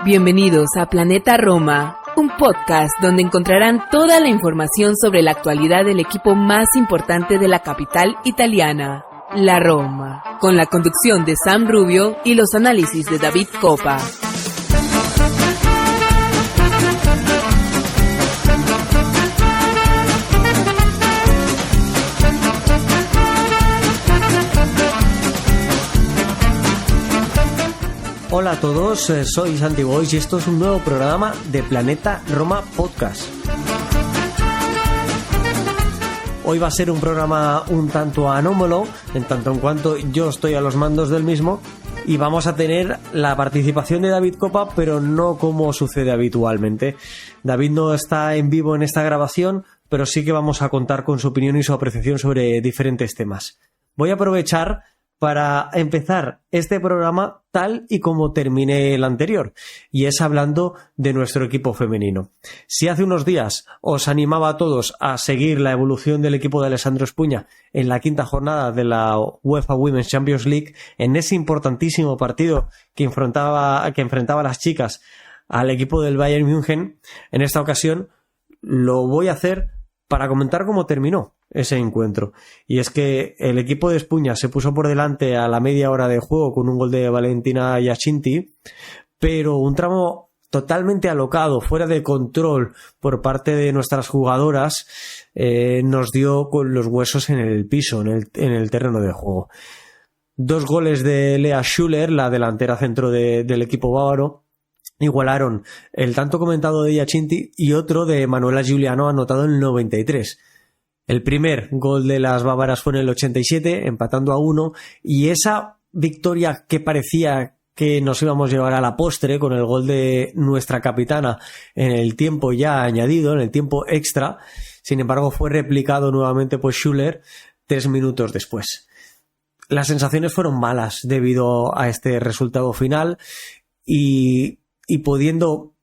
Bienvenidos a Planeta Roma, un podcast donde encontrarán toda la información sobre la actualidad del equipo más importante de la capital italiana, la Roma, con la conducción de Sam Rubio y los análisis de David Coppa. Hola a todos, soy Santi Boys y esto es un nuevo programa de Planeta Roma Podcast. Hoy va a ser un programa un tanto anómalo, en tanto en cuanto yo estoy a los mandos del mismo, y vamos a tener la participación de David Coppa, pero no como sucede habitualmente. David no está en vivo en esta grabación, pero sí que vamos a contar con su opinión y su apreciación sobre diferentes temas. Voy a aprovechar para empezar este programa tal y como terminé el anterior, y es hablando de nuestro equipo femenino. Si hace unos días os animaba a todos a seguir la evolución del equipo de Alessandro Spugna en la quinta jornada de la UEFA Women's Champions League, en ese importantísimo partido que enfrentaba a las chicas al equipo del Bayern München, en esta ocasión lo voy a hacer para comentar cómo terminó ese encuentro. Y es que el equipo de Spugna se puso por delante a la media hora de juego con un gol de Valentina Giacinti, pero un tramo totalmente alocado, fuera de control por parte de nuestras jugadoras, nos dio con los huesos en el piso, en el terreno de juego. 2 goles de Lea Schuller, la delantera centro del equipo bávaro, igualaron el tanto comentado de Giacinti y otro de Manuela Giuliano anotado en el 93. El primer gol de las bávaras fue en el 87, empatando a 1, y esa victoria que parecía que nos íbamos a llevar a la postre con el gol de nuestra capitana en el tiempo ya añadido, en el tiempo extra, sin embargo fue replicado nuevamente por Schuller 3 minutos después. Las sensaciones fueron malas debido a este resultado final y pudiendo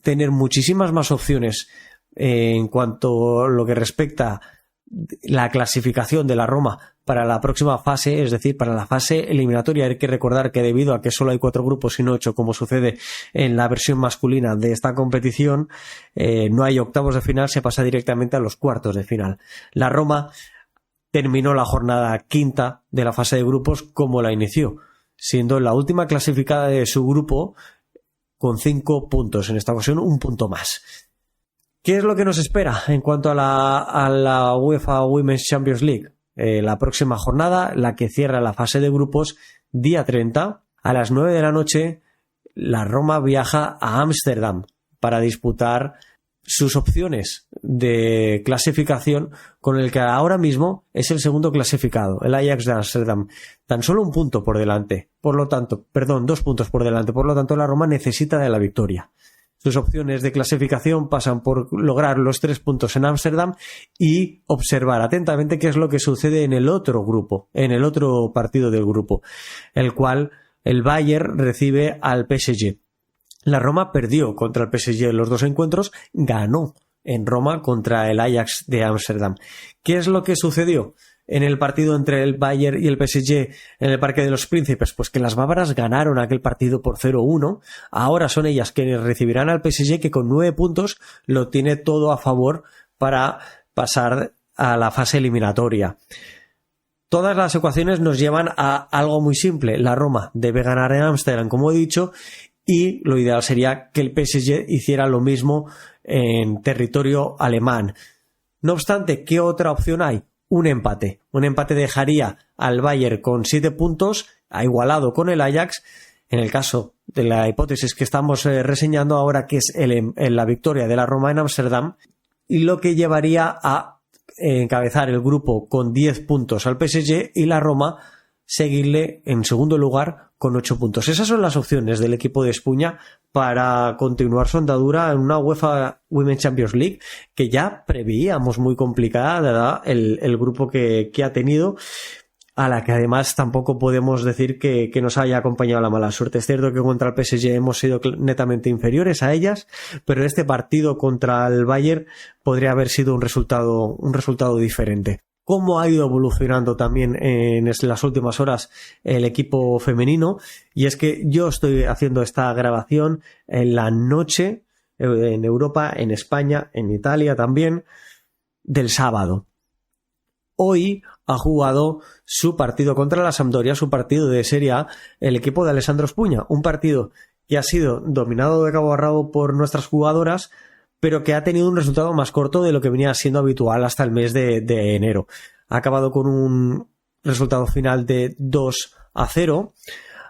tener muchísimas más opciones en cuanto a lo que respecta la clasificación de la Roma para la próxima fase, es decir, para la fase eliminatoria. Hay que recordar que debido a que solo hay 4 grupos y no 8, como sucede en la versión masculina de esta competición, no hay octavos de final, se pasa directamente a los cuartos de final. La Roma terminó la jornada quinta de la fase de grupos como la inició, siendo la última clasificada de su grupo con 5 puntos, en esta ocasión un punto más. ¿Qué es lo que nos espera en cuanto a la UEFA Women's Champions League? La próxima jornada, la que cierra la fase de grupos, día 30, a las 9 de la noche, la Roma viaja a Ámsterdam para disputar sus opciones de clasificación con el que ahora mismo es el segundo clasificado, el Ajax de Ámsterdam. Tan solo 1 punto por delante, 2 puntos por delante, por lo tanto la Roma necesita de la victoria. Sus opciones de clasificación pasan por lograr los 3 puntos en Ámsterdam y observar atentamente qué es lo que sucede en el otro grupo, en el otro partido del grupo, el cual el Bayern recibe al PSG. La Roma perdió contra el PSG en los 2 encuentros, ganó en Roma contra el Ajax de Ámsterdam. ¿Qué es lo que sucedió en el partido entre el Bayern y el PSG en el Parque de los Príncipes? Pues que las bávaras ganaron aquel partido por 0-1. Ahora son ellas quienes recibirán al PSG, que con 9 puntos lo tiene todo a favor para pasar a la fase eliminatoria. Todas las ecuaciones nos llevan a algo muy simple. La Roma debe ganar en Ámsterdam, como he dicho, y lo ideal sería que el PSG hiciera lo mismo en territorio alemán. No obstante, ¿qué otra opción hay? Un empate. Un empate dejaría al Bayern con 7 puntos, ha igualado con el Ajax, en el caso de la hipótesis que estamos reseñando ahora, que es la victoria de la Roma en Ámsterdam, y lo que llevaría a encabezar el grupo con 10 puntos al PSG y la Roma seguirle en segundo lugar con 8 puntos. Esas son las opciones del equipo de Spugna para continuar su andadura en una UEFA Women's Champions League que ya preveíamos muy complicada, dada el grupo que ha tenido, a la que además tampoco podemos decir que nos haya acompañado la mala suerte. Es cierto que contra el PSG hemos sido netamente inferiores a ellas, pero este partido contra el Bayern podría haber sido un resultado diferente. cómo ha ido evolucionando también en las últimas horas el equipo femenino. Y es que yo estoy haciendo esta grabación en la noche, en Europa, en España, en Italia también, del sábado. Hoy ha jugado su partido contra la Sampdoria, su partido de Serie A, el equipo de Alessandro Spugna. Un partido que ha sido dominado de cabo a rabo por nuestras jugadoras, pero que ha tenido un resultado más corto de lo que venía siendo habitual hasta el mes de enero. Ha acabado con un resultado final de 2-0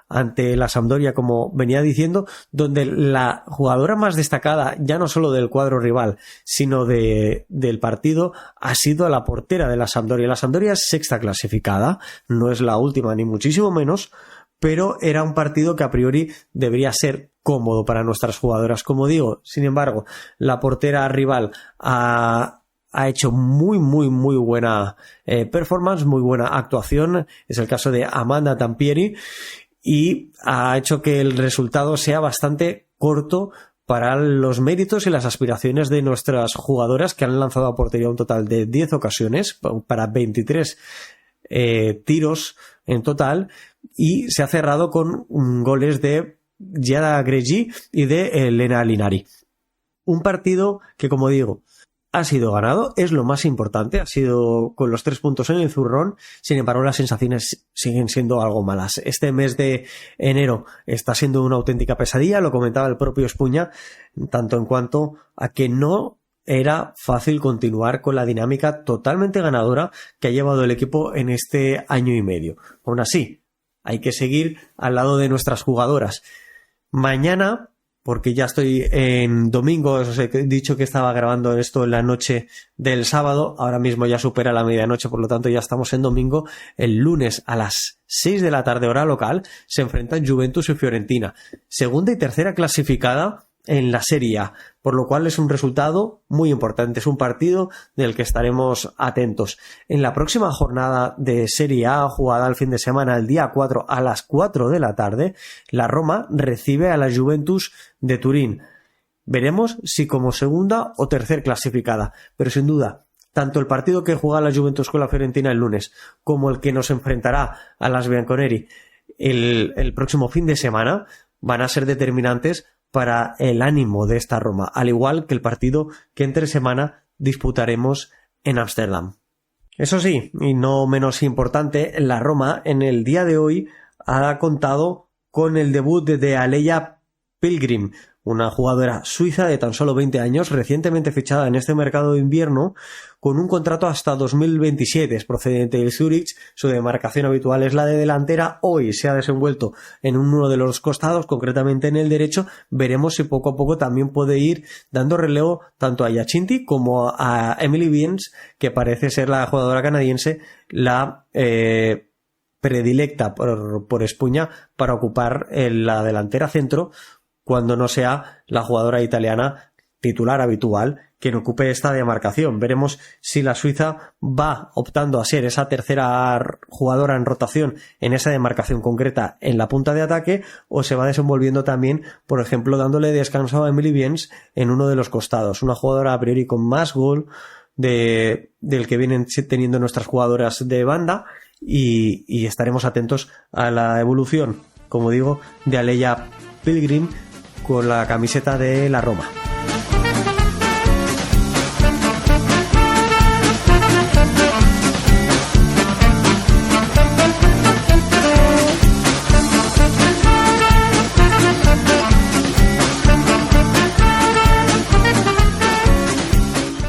ante la Sampdoria, como venía diciendo, donde la jugadora más destacada, ya no solo del cuadro rival, sino del partido, ha sido la portera de la Sampdoria. La Sampdoria es sexta clasificada, no es la última ni muchísimo menos, pero era un partido que a priori debería ser cómodo para nuestras jugadoras. Como digo, sin embargo, la portera rival ha hecho muy buena performance, muy buena actuación. Es el caso de Amanda Tampieri, y ha hecho que el resultado sea bastante corto para los méritos y las aspiraciones de nuestras jugadoras, que han lanzado a portería un total de 10 ocasiones para 23 tiros en total, y se ha cerrado con goles de Giada Gregi y de Lena Linari. Un partido que, como digo, ha sido ganado, es lo más importante, ha sido con los 3 puntos en el zurrón. Sin embargo, las sensaciones siguen siendo algo malas. Este mes de enero está siendo una auténtica pesadilla, lo comentaba el propio Spugna, tanto en cuanto a que no era fácil continuar con la dinámica totalmente ganadora que ha llevado el equipo en este año y medio. Aún así, hay que seguir al lado de nuestras jugadoras. Mañana, porque ya estoy en domingo, os he dicho que estaba grabando esto en la noche del sábado, ahora mismo ya supera la medianoche, por lo tanto ya estamos en domingo. El lunes a las 6 de la tarde hora local se enfrentan Juventus y Fiorentina, segunda y tercera clasificada en la Serie A, por lo cual es un resultado muy importante, es un partido del que estaremos atentos. En la próxima jornada de Serie A, jugada el fin de semana, el día 4 a las 4 de la tarde, la Roma recibe a la Juventus de Turín. Veremos si como segunda o tercer clasificada, pero sin duda, tanto el partido que juega la Juventus con la Fiorentina el lunes, como el que nos enfrentará a las Bianconeri el próximo fin de semana, van a ser determinantes para el ánimo de esta Roma, al igual que el partido que entre semana disputaremos en Ámsterdam. Eso sí, y no menos importante, la Roma en el día de hoy ha contado con el debut de Aleja Pilgrim, una jugadora suiza de tan solo 20 años, recientemente fichada en este mercado de invierno, con un contrato hasta 2027. Es procedente del Zurich, su demarcación habitual es la de delantera. Hoy se ha desenvuelto en uno de los costados, concretamente en el derecho. Veremos si poco a poco también puede ir dando relevo tanto a Giacinti como a Emily Beans, que parece ser la jugadora canadiense la predilecta por Spugna para ocupar la delantera centro, cuando no sea la jugadora italiana titular habitual quien ocupe esta demarcación. Veremos si la suiza va optando a ser esa tercera jugadora en rotación en esa demarcación concreta en la punta de ataque, o se va desenvolviendo también, por ejemplo, dándole descanso a Emily Beans en uno de los costados, una jugadora a priori con más gol del que vienen teniendo nuestras jugadoras de banda, y estaremos atentos a la evolución, como digo, de Aleja Pilgrim con la camiseta de la Roma.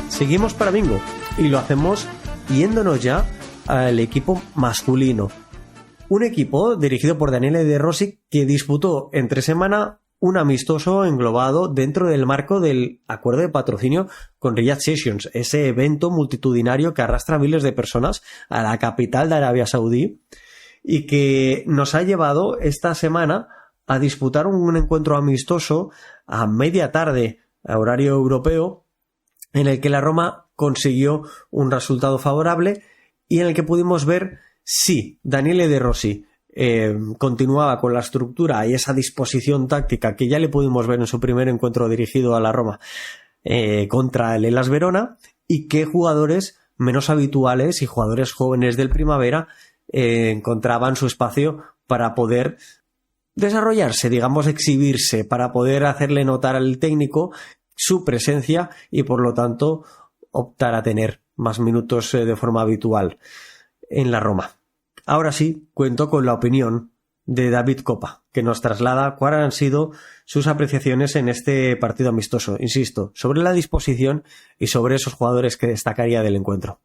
Seguimos para bingo y lo hacemos yéndonos ya al equipo masculino. Un equipo dirigido por Daniele De Rossi que disputó entre semana un amistoso englobado dentro del marco del acuerdo de patrocinio con Riyadh Sessions, ese evento multitudinario que arrastra a miles de personas a la capital de Arabia Saudí, y que nos ha llevado esta semana a disputar un encuentro amistoso a media tarde, a horario europeo, en el que la Roma consiguió un resultado favorable y en el que pudimos ver si Daniele De Rossi continuaba con la estructura y esa disposición táctica que ya le pudimos ver en su primer encuentro dirigido a la Roma contra el Hellas Verona, y qué jugadores menos habituales y jugadores jóvenes del Primavera encontraban su espacio para poder desarrollarse, digamos, exhibirse, para poder hacerle notar al técnico su presencia y por lo tanto optar a tener más minutos de forma habitual en la Roma. Ahora sí, cuento con la opinión de David Kopa, que nos traslada cuáles han sido sus apreciaciones en este partido amistoso, insisto, sobre la disposición y sobre esos jugadores que destacaría del encuentro.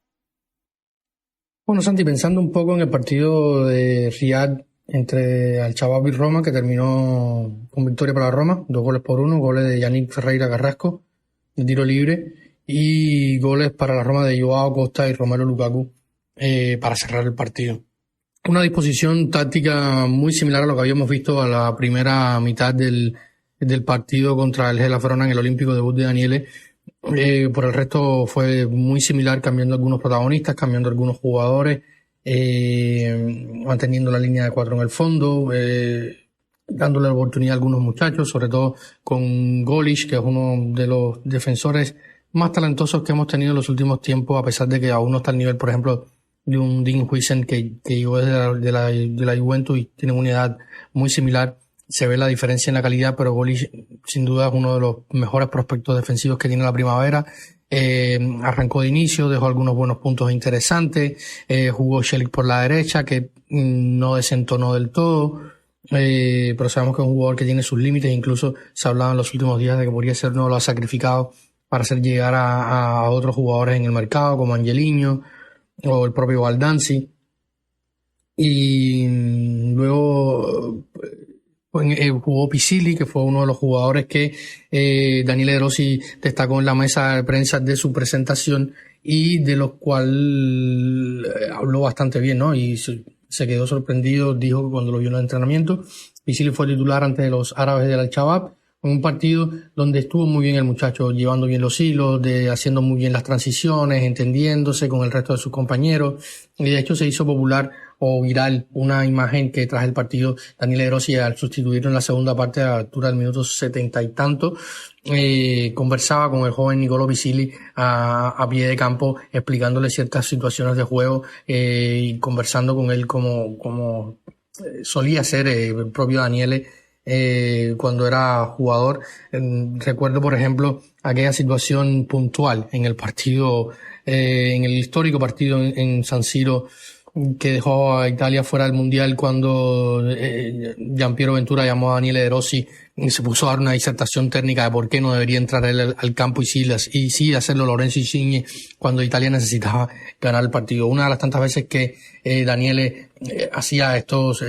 Bueno, Santi, pensando un poco en el partido de Riyadh entre Al-Shabab y Roma, que terminó con victoria para la Roma, 2-1, goles de Yannick Ferreira Carrasco de tiro libre y goles para la Roma de Joao Costa y Romelu Lukaku para cerrar el partido. Una disposición táctica muy similar a lo que habíamos visto a la primera mitad del partido contra el Hellas Verona en el olímpico debut de Daniele. Por el resto fue muy similar, cambiando algunos protagonistas, cambiando algunos jugadores, manteniendo la línea de 4 en el fondo, dándole la oportunidad a algunos muchachos, sobre todo con Golic, que es uno de los defensores más talentosos que hemos tenido en los últimos tiempos, a pesar de que aún no está al nivel, por ejemplo, de un Dean Huijsen que llegó de la Juventus y tiene una edad muy similar. Se ve la diferencia en la calidad, pero Golic sin duda es uno de los mejores prospectos defensivos que tiene la Primavera. Arrancó de inicio, dejó algunos buenos puntos interesantes, jugó Šelić por la derecha, que no desentonó del todo, pero sabemos que es un jugador que tiene sus límites. Incluso se hablaba en los últimos días de que podría ser uno de los sacrificados para hacer llegar a otros jugadores en el mercado, como Angelino o el propio Baldanzi. Y luego jugó Pisili, que fue uno de los jugadores que Daniele De Rossi destacó en la mesa de prensa de su presentación y de los cual habló bastante bien, ¿no? Y se quedó sorprendido, dijo que cuando lo vio en el entrenamiento. Pisili fue titular ante los árabes del Al-Shabab, en un partido donde estuvo muy bien el muchacho, llevando bien los hilos, haciendo muy bien las transiciones, entendiéndose con el resto de sus compañeros. Y de hecho se hizo popular o viral una imagen que tras el partido Daniele De Rossi, al sustituirlo en la segunda parte a la altura del minuto 70 y tanto, conversaba con el joven Nicolò Pisili a pie de campo, explicándole ciertas situaciones de juego y conversando con él como solía ser el propio Daniele cuando era jugador. Recuerdo, por ejemplo, aquella situación puntual en el partido, en el histórico partido en San Siro, que dejó a Italia fuera del Mundial, cuando Gianpiero Ventura llamó a Daniele De Rossi y se puso a dar una disertación técnica de por qué no debería entrar él al campo y sí hacerlo Lorenzo Insigne cuando Italia necesitaba ganar el partido. Una de las tantas veces que Daniele hacía estos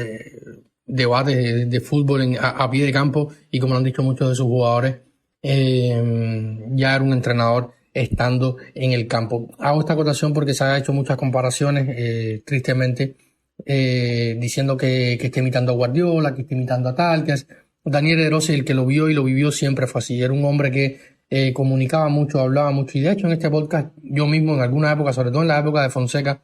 debates de fútbol a pie de campo, y como lo han dicho muchos de sus jugadores, ya era un entrenador estando en el campo. Hago esta acotación porque se han hecho muchas comparaciones, tristemente, diciendo que esté imitando a Guardiola, que esté imitando a tal, que es Daniele De Rossi. El que lo vio y lo vivió siempre fue así. Era un hombre que comunicaba mucho, hablaba mucho, y de hecho en este podcast yo mismo en alguna época, sobre todo en la época de Fonseca,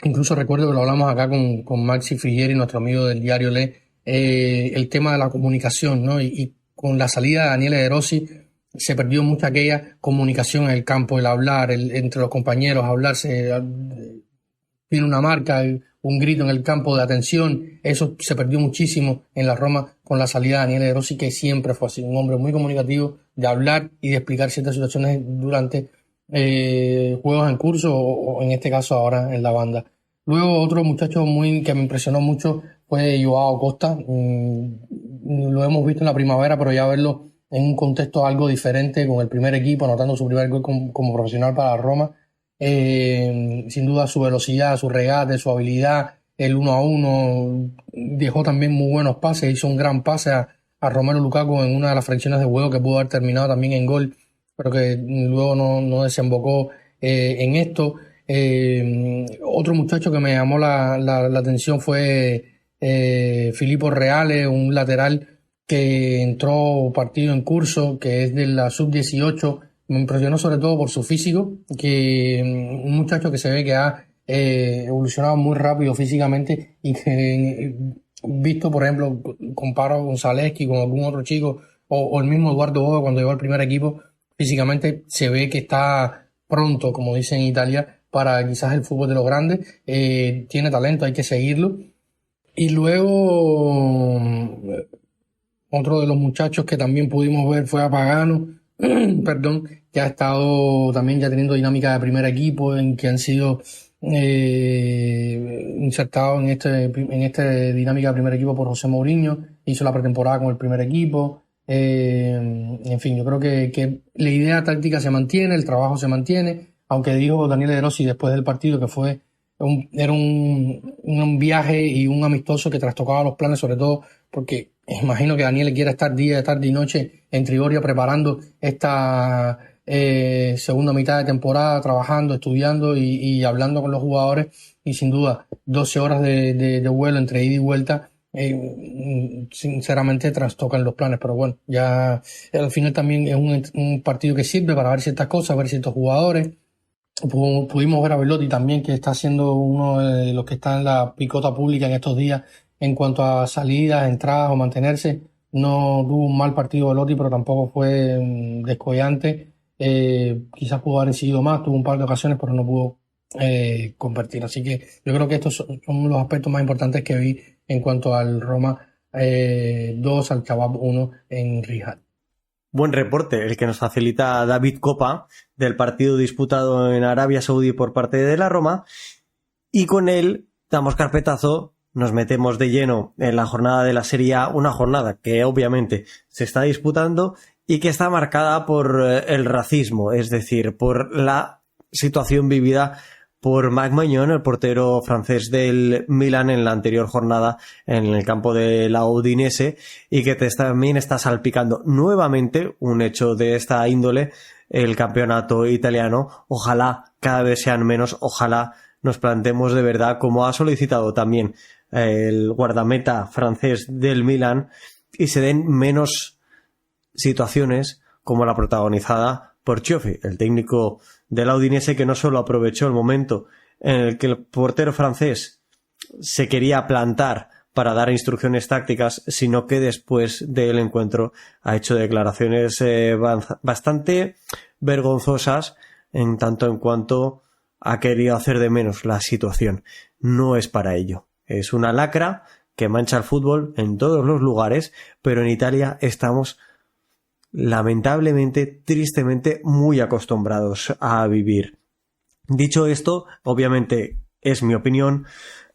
incluso recuerdo que lo hablamos acá con Maxi Frigieri, nuestro amigo del diario Le, el tema de la comunicación, ¿no? Y con la salida de Daniele De Rossi se perdió mucha aquella comunicación en el campo, el hablar entre los compañeros, hablarse, tiene una marca, un grito en el campo de atención. Eso se perdió muchísimo en la Roma con la salida de Daniele De Rossi, que siempre fue así, un hombre muy comunicativo, de hablar y de explicar ciertas situaciones durante juegos en curso o en este caso ahora en la banda. Luego otro muchacho que me impresionó mucho fue Joao Costa. Lo hemos visto en la Primavera, pero ya verlo en un contexto algo diferente, con el primer equipo, anotando su primer gol como profesional para la Roma. Sin duda su velocidad, su regate, su habilidad, el 1-1, dejó también muy buenos pases, hizo un gran pase a Romelu Lukaku en una de las fracciones de juego que pudo haber terminado también en gol, pero que luego no desembocó en esto. Otro muchacho que me llamó la atención fue Filippo Reale, un lateral que entró partido en curso, que es de la sub-18. Me impresionó sobre todo por su físico, que un muchacho que se ve que ha evolucionado muy rápido físicamente, y que, visto por ejemplo, comparo con Zalewski, con algún otro chico, o el mismo Eduardo Boga cuando llegó al primer equipo, físicamente se ve que está pronto, como dicen en Italia, para quizás el fútbol de los grandes. Tiene talento, hay que seguirlo. Y luego otro de los muchachos que también pudimos ver fue a Pagano, perdón, que ha estado también ya teniendo dinámica de primer equipo, en que han sido insertados en esta dinámica de primer equipo por José Mourinho. Hizo la pretemporada con el primer equipo. En fin, yo creo que la idea táctica se mantiene, el trabajo se mantiene, aunque dijo Daniele De Rossi después del partido que era un viaje y un amistoso que trastocaba los planes, sobre todo porque imagino que Daniele quiere estar día, tarde y noche en Trigoria preparando esta segunda mitad de temporada, trabajando, estudiando y hablando con los jugadores, y sin duda 12 horas de vuelo entre ida y vuelta sinceramente trastocan los planes. Pero bueno, ya al final también es un partido que sirve para ver ciertas cosas, ver ciertos jugadores. Pudimos ver a Belotti también, que está siendo uno de los que está en la picota pública en estos días en cuanto a salidas, entradas o mantenerse. No tuvo un mal partido Belotti, pero tampoco fue descollante. Quizás pudo haber seguido más, tuvo un par de ocasiones, pero no pudo convertir. Así que yo creo que estos son los aspectos más importantes que vi en cuanto al Roma 2, al Chabab 1 en Riyadh. Buen reporte el que nos facilita David Copa del partido disputado en Arabia Saudí por parte de la Roma, y con él damos carpetazo, nos metemos de lleno en la jornada de la Serie A, una jornada que obviamente se está disputando y que está marcada por el racismo, es decir, por la situación vivida por Marc Maignan, el portero francés del Milan, en la anterior jornada en el campo de la Udinese, y que también está salpicando nuevamente un hecho de esta índole el campeonato italiano. Ojalá cada vez sean menos, ojalá nos planteemos de verdad, como ha solicitado también el guardameta francés del Milan, y se den menos situaciones como la protagonizada por Cioffi, el técnico de la Udinese, que no solo aprovechó el momento en el que el portero francés se quería plantar para dar instrucciones tácticas, sino que después del encuentro ha hecho declaraciones bastante vergonzosas, en tanto en cuanto ha querido hacer de menos la situación. No es para ello. Es una lacra que mancha el fútbol en todos los lugares, pero en Italia estamos lamentablemente, tristemente, muy acostumbrados a vivir. Dicho esto, obviamente es mi opinión,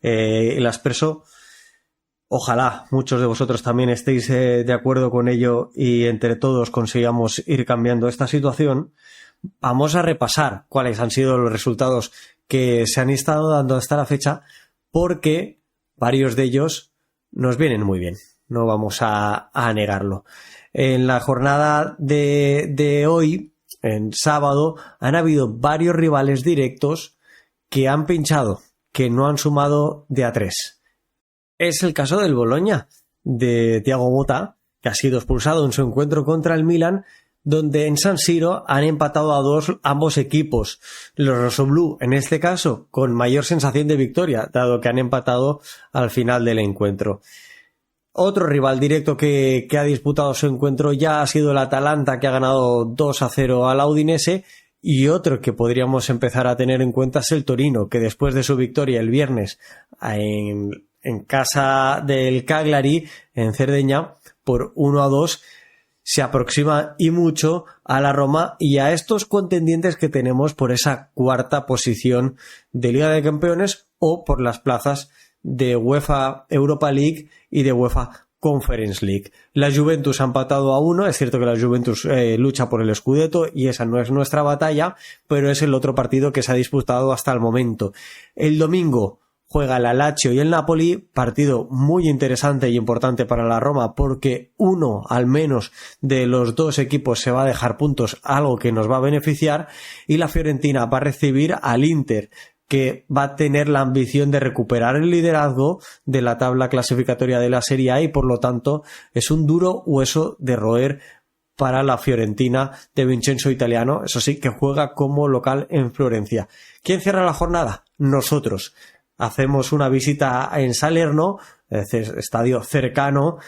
la expreso. Ojalá muchos de vosotros también estéis de acuerdo con ello y entre todos consigamos ir cambiando esta situación. Vamos a repasar cuáles han sido los resultados que se han estado dando hasta la fecha, porque varios de ellos nos vienen muy bien, no vamos a negarlo. En la jornada de hoy, en sábado, han habido varios rivales directos que han pinchado, que no han sumado de a 3. Es el caso del Bologna, de Thiago Motta, que ha sido expulsado en su encuentro contra el Milan, donde en San Siro han empatado a 2 ambos equipos. Los rossoblù, en este caso, con mayor sensación de victoria, dado que han empatado al final del encuentro. Otro rival directo que ha disputado su encuentro ya ha sido el Atalanta, que ha ganado 2-0 a la Udinese, y otro que podríamos empezar a tener en cuenta es el Torino, que después de su victoria el viernes en casa del Cagliari, en Cerdeña, por 1-2, se aproxima y mucho a la Roma y a estos contendientes que tenemos por esa cuarta posición de Liga de Campeones o por las plazas de UEFA Europa League y de UEFA Conference League. La Juventus ha empatado a 1, es cierto que la Juventus lucha por el Scudetto y esa no es nuestra batalla, pero es el otro partido que se ha disputado hasta el momento. El domingo juega la Lazio y el Napoli, partido muy interesante y importante para la Roma, porque uno al menos de los dos equipos se va a dejar puntos, algo que nos va a beneficiar, y la Fiorentina va a recibir al Inter, que va a tener la ambición de recuperar el liderazgo de la tabla clasificatoria de la Serie A, y por lo tanto es un duro hueso de roer para la Fiorentina de Vincenzo Italiano, eso sí, que juega como local en Florencia. ¿Quién cierra la jornada? Nosotros. Hacemos una visita en Salerno, estadio cercano,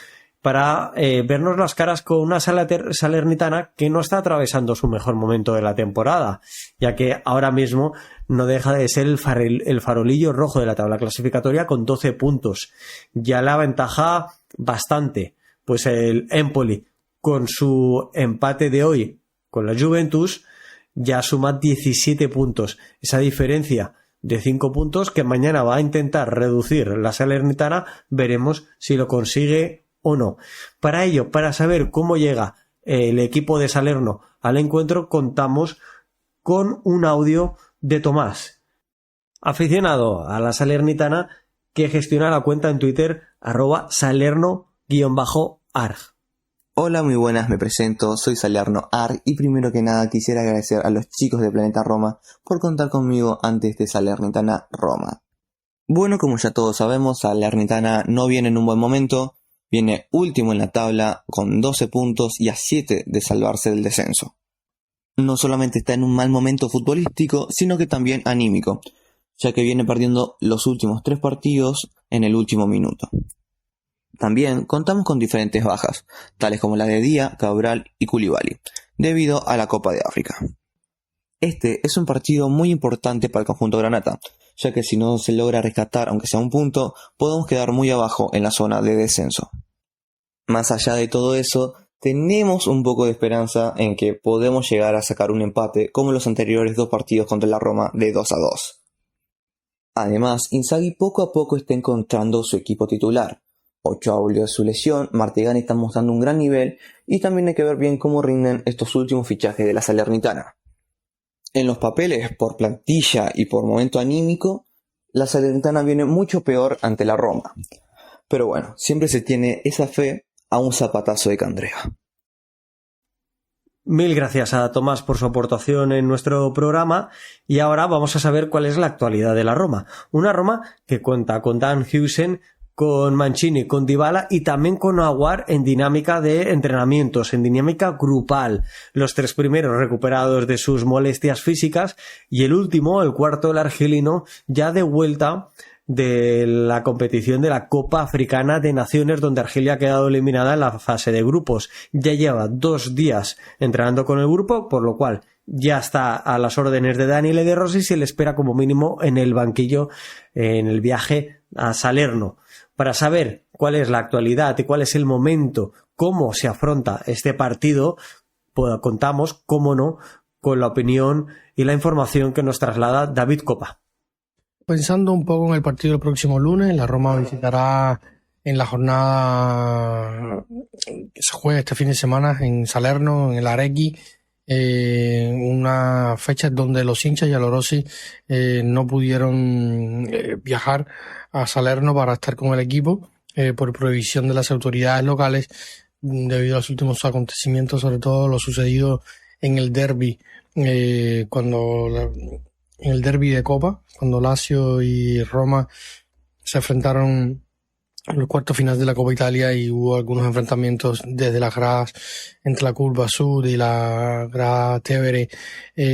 para vernos las caras con una salernitana que no está atravesando su mejor momento de la temporada, ya que ahora mismo no deja de ser el farolillo rojo de la tabla clasificatoria con 12 puntos. Ya la ventaja bastante, pues el Empoli con su empate de hoy con la Juventus ya suma 17 puntos. Esa diferencia de 5 puntos que mañana va a intentar reducir la Salernitana, veremos si lo consigue o no. Para ello, para saber cómo llega el equipo de Salerno al encuentro, contamos con un audio de Tomás, aficionado a la Salernitana, que gestiona la cuenta en Twitter @salerno_arg. Hola, muy buenas, me presento, soy Salerno Arg y primero que nada quisiera agradecer a los chicos de Planeta Roma por contar conmigo ante este Salernitana Roma. Bueno, como ya todos sabemos, Salernitana no viene en un buen momento, viene último en la tabla con 12 puntos y a 7 de salvarse del descenso. No solamente está en un mal momento futbolístico, sino que también anímico, ya que viene perdiendo los últimos 3 partidos en el último minuto. También contamos con diferentes bajas, tales como la de Díaz, Cabral y Koulibaly, debido a la Copa de África. Este es un partido muy importante para el conjunto granata, ya que si no se logra rescatar aunque sea un punto, podemos quedar muy abajo en la zona de descenso. Más allá de todo eso, tenemos un poco de esperanza en que podemos llegar a sacar un empate como en los anteriores 2 partidos contra la Roma de 2-2. Además, Inzaghi poco a poco está encontrando su equipo titular. Ochoa volvió de su lesión, Martigani está mostrando un gran nivel y también hay que ver bien cómo rinden estos últimos fichajes de la Salernitana. En los papeles, por plantilla y por momento anímico, la Salernitana viene mucho peor ante la Roma. Pero bueno, siempre se tiene esa fe a un zapatazo de Candreva. Mil gracias a Tomás por su aportación en nuestro programa y ahora vamos a saber cuál es la actualidad de la Roma. Una Roma que cuenta con Dan Hewson, con Mancini, con Dybala y también con Aouar en dinámica de entrenamientos, en dinámica grupal. Los 3 primeros recuperados de sus molestias físicas y el último, el cuarto, el argelino, ya de vuelta de la competición de la Copa Africana de Naciones, donde Argelia ha quedado eliminada en la fase de grupos. Ya lleva 2 días entrenando con el grupo, por lo cual ya está a las órdenes de Daniele De Rossi y se le espera como mínimo en el banquillo en el viaje a Salerno. Para saber cuál es la actualidad y cuál es el momento, cómo se afronta este partido, pues contamos, cómo no, con la opinión y la información que nos traslada David Copa. Pensando un poco en el partido del próximo lunes, la Roma visitará en la jornada que se juega este fin de semana en Salerno, en el Aregui, una fecha donde los hinchas y Rossi no pudieron viajar a Salerno para estar con el equipo por prohibición de las autoridades locales debido a los últimos acontecimientos, sobre todo lo sucedido en el derbi, en el derbi de Copa, cuando Lazio y Roma se enfrentaron en los cuartos finales de la Copa Italia y hubo algunos enfrentamientos desde las gradas entre la curva Sud y la grada Tevere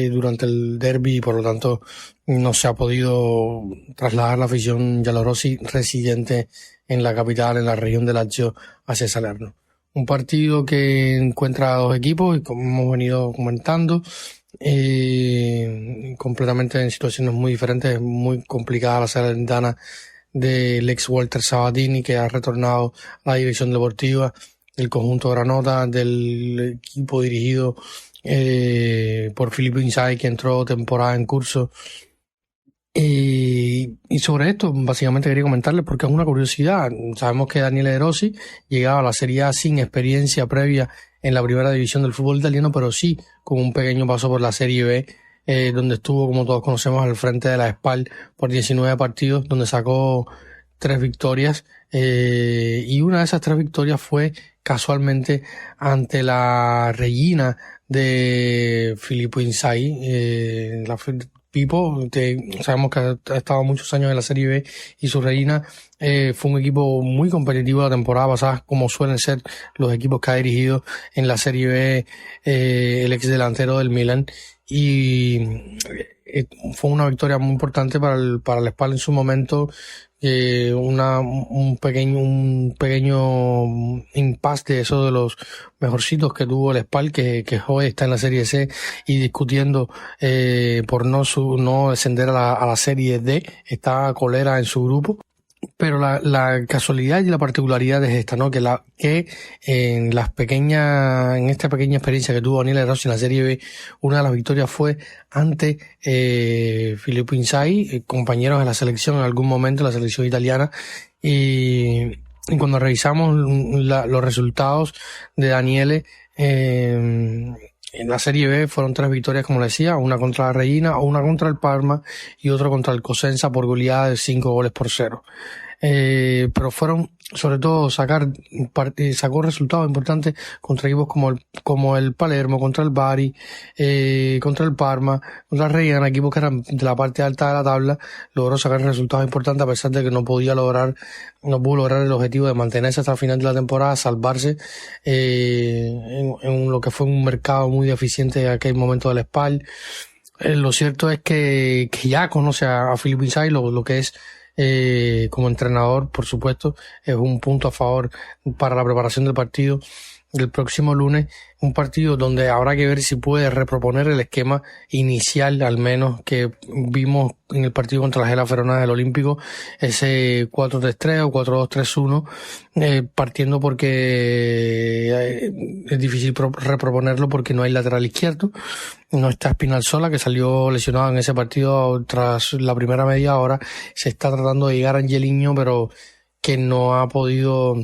durante el derbi y por lo tanto no se ha podido trasladar la afición giallorossi residente en la capital, en la región de Lazio, hacia Salerno. Un partido que encuentra a 2 equipos y como hemos venido comentando, completamente en situaciones muy diferentes, muy complicada la Salernitana del ex Walter Sabatini, que ha retornado a la dirección deportiva del conjunto granota, del equipo dirigido por Filippo Inzaghi, que entró temporada en curso. Y sobre esto básicamente quería comentarles porque es una curiosidad. Sabemos que Daniele De Rossi llegaba a la Serie A sin experiencia previa en la primera división del fútbol italiano, pero sí con un pequeño paso por la Serie B, donde estuvo, como todos conocemos, al frente de la SPAL por 19 partidos, donde sacó 3 victorias, y una de esas 3 victorias fue casualmente ante la Reggina de Filippo Inzaghi, Pipo, sabemos que ha estado muchos años en la Serie B y su Reggina fue un equipo muy competitivo la temporada pasada, como suelen ser los equipos que ha dirigido en la Serie B el ex delantero del Milan, y fue una victoria muy importante para el Spal en su momento, un pequeño impasse de eso de los mejorcitos que tuvo el Spal, que hoy está en la Serie C y discutiendo por no descender a la Serie D. Está colera en su grupo. Pero la casualidad y la particularidad es esta, ¿no? Que en esta pequeña experiencia que tuvo Daniele De Rossi en la Serie B, una de las victorias fue ante Filippo Inzaghi, compañeros de la selección en algún momento, la selección italiana, y cuando revisamos los resultados de Daniele, en la Serie B fueron 3 victorias, como le decía, una contra la Reggina, una contra el Parma y otra contra el Cosenza por goleada de 5-0. Pero fueron, sobre todo, sacó resultados importantes contra equipos como el Palermo, contra el Bari, contra el Parma, contra el Reggina, equipos que eran de la parte alta de la tabla. Logró sacar resultados importantes a pesar de que no pudo lograr el objetivo de mantenerse hasta el final de la temporada, salvarse en lo que fue un mercado muy deficiente en aquel momento del Spal. Lo cierto es que ya conoce a Filippo Inzaghi, lo que es como entrenador, por supuesto, es un punto a favor para la preparación del partido del próximo lunes, un partido donde habrá que ver si puede reproponer el esquema inicial, al menos que vimos en el partido contra la Hellas Verona del Olímpico, ese 4-3-3 o 4-2-3-1, partiendo porque es difícil reproponerlo porque no hay lateral izquierdo, no está Spinazzola, que salió lesionado en ese partido tras la primera media hora. Se está tratando de llegar a Angelino, pero que no ha podido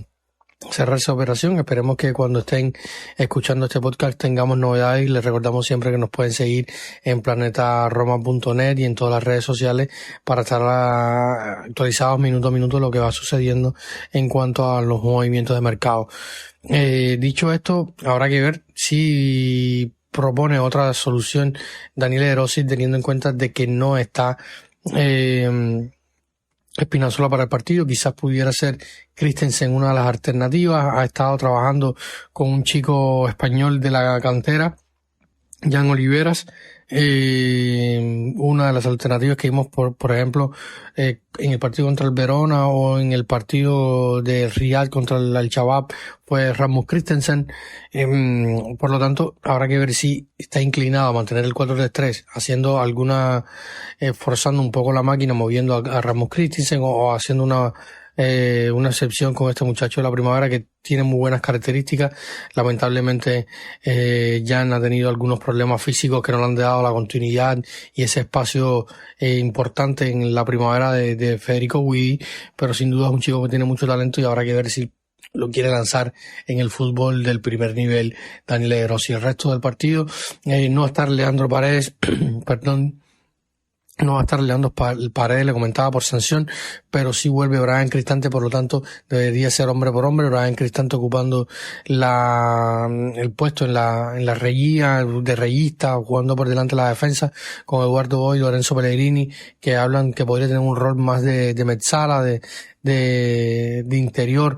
cerrar esa operación. Esperemos que cuando estén escuchando este podcast tengamos novedades, y les recordamos siempre que nos pueden seguir en planetaroma.net y en todas las redes sociales para estar actualizados minuto a minuto lo que va sucediendo en cuanto a los movimientos de mercado. Dicho esto, habrá que ver si propone otra solución Daniele De Rossi, teniendo en cuenta de que no está Spinazzola para el partido. Quizás pudiera ser Christensen una de las alternativas. Ha estado trabajando con un chico español de la cantera, Jan Oliveras. Una de las alternativas que vimos, por ejemplo, en el partido contra el Verona o en el partido de Riyadh contra el Al-Shabaab, fue Rasmus Christensen. Por lo tanto, habrá que ver si está inclinado a mantener el 4-3-3, haciendo forzando un poco la máquina, moviendo a Rasmus Christensen o haciendo una excepción con este muchacho de la primavera que tiene muy buenas características. Lamentablemente Jan ha tenido algunos problemas físicos que no le han dado la continuidad y ese espacio importante en la primavera de Federico Guidi, pero sin duda es un chico que tiene mucho talento y habrá que ver si lo quiere lanzar en el fútbol del primer nivel Daniele De Rossi. El resto del partido, no estar Leandro Paredes, no va a estar Leandro Paredes, le comentaba, por sanción, pero sí vuelve Bryan Cristante, por lo tanto debería ser hombre por hombre. Bryan Cristante ocupando el puesto en la reguía de reguista, jugando por delante de la defensa, con Eduardo Boy y Lorenzo Pellegrini, que hablan que podría tener un rol más de mezzala, de interior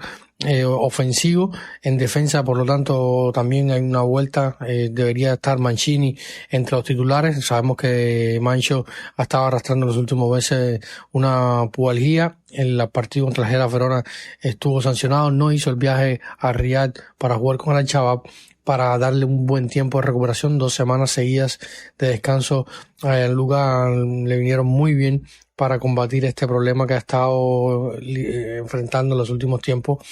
ofensivo. En defensa, por lo tanto, también hay una vuelta, debería estar Mancini entre los titulares. Sabemos que Mancho ha estado arrastrando en los últimos meses una pubalgia. En el partido contra el Hellas Verona estuvo sancionado, no hizo el viaje a Riyadh para jugar con el Al-Shabaab, para darle un buen tiempo de recuperación. 2 semanas seguidas de descanso a Luka le vinieron muy bien para combatir este problema que ha estado enfrentando en los últimos tiempos.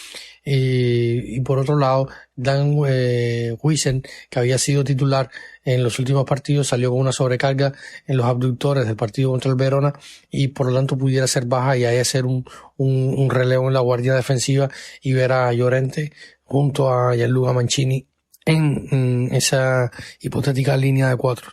Y por otro lado, Dan Huijsen, que había sido titular en los últimos partidos, salió con una sobrecarga en los abductores del partido contra el Verona y por lo tanto pudiera ser baja y ahí hacer un relevo en la guardia defensiva y ver a Llorente junto a Gianluca Mancini en esa hipotética línea de 4.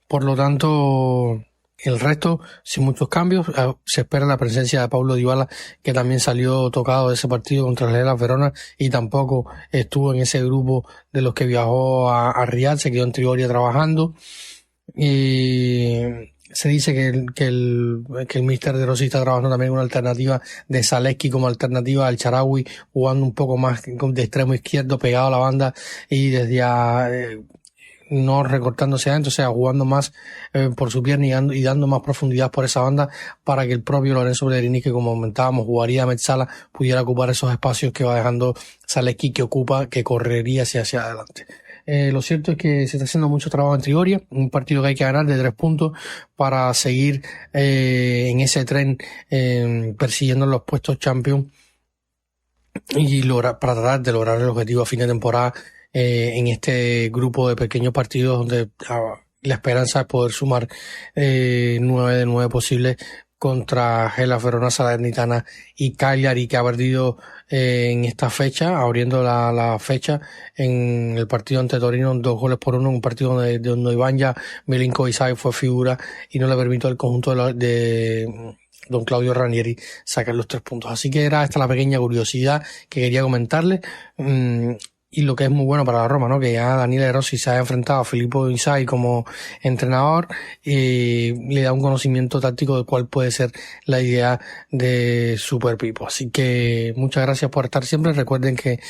Por lo tanto, el resto, sin muchos cambios. Se espera la presencia de Paulo Dybala, que también salió tocado de ese partido contra el Hellas Verona y tampoco estuvo en ese grupo de los que viajó a Riyadh, se quedó en Trigoria trabajando. Y se dice que el míster De Rossi está trabajando también en una alternativa de Zalewski como alternativa al Shaarawy, jugando un poco más de extremo izquierdo, pegado a la banda y desde no recortándose adentro, o sea, jugando más por su pierna y dando más profundidad por esa banda para que el propio Lorenzo Pellegrini, que como comentábamos, jugaría a Mezzala, pudiera ocupar esos espacios que va dejando Zalewski, que ocupa, que correría hacia adelante. Lo cierto es que se está haciendo mucho trabajo en Trigoria, un partido que hay que ganar de 3 puntos para seguir en ese tren persiguiendo los puestos Champions y para tratar de lograr el objetivo a fin de temporada en este grupo de pequeños partidos donde la esperanza es poder sumar 9 de 9 posibles contra Hellas Verona, Salernitana y Cagliari, que ha perdido en esta fecha, abriendo la fecha en el partido ante Torino 2-1, un partido donde Iván Milinkovic-Savic fue figura y no le permitió al conjunto de don Claudio Ranieri sacar los 3 puntos. Así que era esta la pequeña curiosidad que quería comentarles. Y lo que es muy bueno para la Roma, ¿no? Que ya Daniele De Rossi se ha enfrentado a Filippo Inzaghi como entrenador y le da un conocimiento táctico de cuál puede ser la idea de Super Pipo. Así que muchas gracias por estar siempre. Recuerden que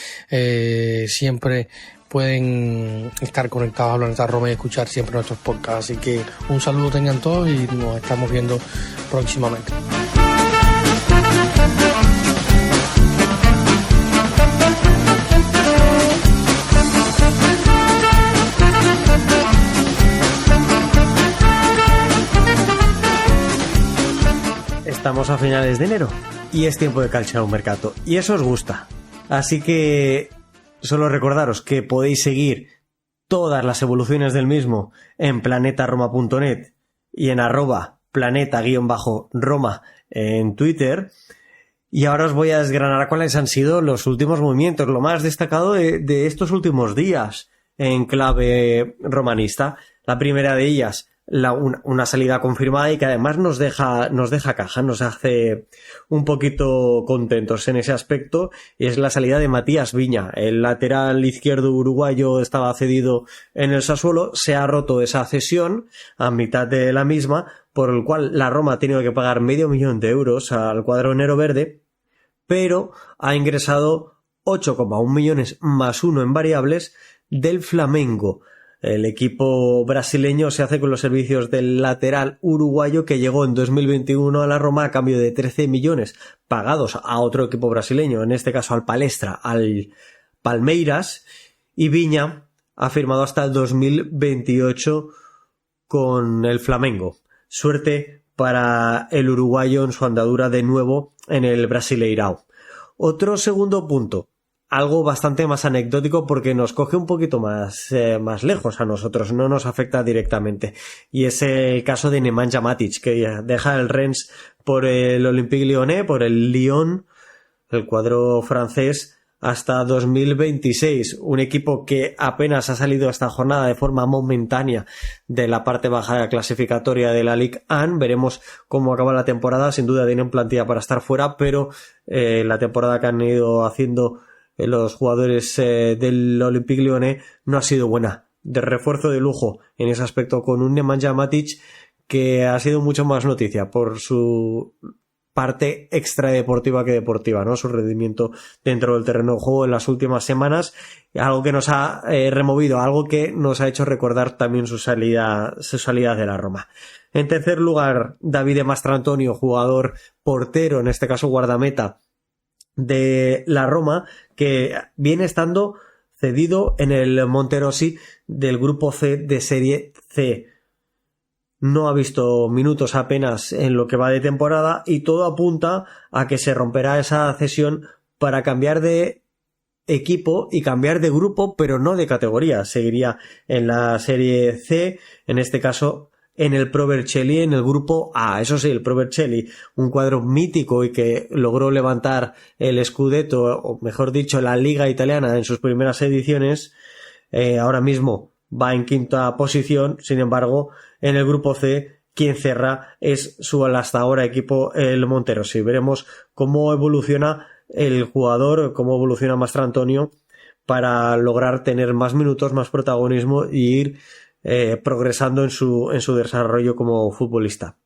siempre pueden estar conectados a Planeta Roma y escuchar siempre nuestros podcasts. Así que un saludo tengan todos y nos estamos viendo próximamente. Estamos a finales de enero y es tiempo de calciomercato y eso os gusta. Así que solo recordaros que podéis seguir todas las evoluciones del mismo en planetaroma.net y en @planeta_roma en Twitter. Y ahora os voy a desgranar cuáles han sido los últimos movimientos, lo más destacado de estos últimos días en clave romanista. La primera de ellas, una salida confirmada y que además nos deja caja, nos hace un poquito contentos en ese aspecto, y es la salida de Matías Viña. El lateral izquierdo uruguayo estaba cedido en el Sassuolo, se ha roto esa cesión a mitad de la misma, por el cual la Roma ha tenido que pagar $500,000 de euros al cuadro negroverde, pero ha ingresado 8,1 millones más 1 en variables del Flamengo. El equipo brasileño se hace con los servicios del lateral uruguayo que llegó en 2021 a la Roma a cambio de 13 millones pagados a otro equipo brasileño, en este caso al Palestra, al Palmeiras, y Viña ha firmado hasta el 2028 con el Flamengo. Suerte para el uruguayo en su andadura de nuevo en el Brasileirao. Otro segundo punto, algo bastante más anecdótico porque nos coge un poquito más lejos a nosotros, no nos afecta directamente, y es el caso de Nemanja Matic, que deja el Rennes por el Olympique Lyonnais, por el Lyon, el cuadro francés, hasta 2026, un equipo que apenas ha salido esta jornada de forma momentánea de la parte baja clasificatoria de la Ligue 1. Veremos cómo acaba la temporada. Sin duda tienen plantilla para estar fuera, pero la temporada que han ido haciendo los jugadores del Olympique Lyonnais no ha sido buena. De refuerzo de lujo en ese aspecto, con un Nemanja Matic que ha sido mucho más noticia por su parte extradeportiva que deportiva, ¿no? Su rendimiento dentro del terreno de juego en las últimas semanas, algo que nos ha removido, algo que nos ha hecho recordar también su salida de la Roma. En tercer lugar, Davide Mastrantonio, jugador portero, en este caso guardameta de la Roma, que viene estando cedido en el Monterossi del grupo C de Serie C. No ha visto minutos apenas en lo que va de temporada y todo apunta a que se romperá esa cesión para cambiar de equipo y cambiar de grupo, pero no de categoría. Seguiría en la Serie C, en este caso en el Pro Vercelli, en el grupo A. Eso sí, el Pro Vercelli, un cuadro mítico y que logró levantar el Scudetto, o mejor dicho, la Liga Italiana en sus primeras ediciones, ahora mismo va en quinta posición. Sin embargo, en el grupo C, quien cerra es su hasta ahora equipo, el Monterossi. Veremos cómo evoluciona el jugador, cómo evoluciona Mastrantonio para lograr tener más minutos, más protagonismo y ir progresando en su desarrollo como futbolista.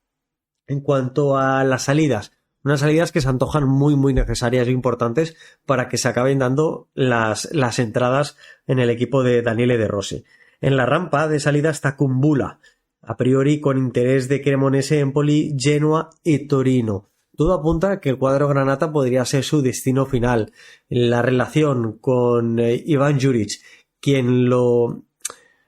En cuanto a las salidas, unas salidas que se antojan muy muy necesarias e importantes para que se acaben dando las entradas en el equipo de Daniele De Rossi. En la rampa de salida está Kumbula, a priori con interés de Cremonese, Empoli, Genoa y Torino. Todo apunta a que el cuadro granata podría ser su destino final. La relación con Ivan Juric, quien lo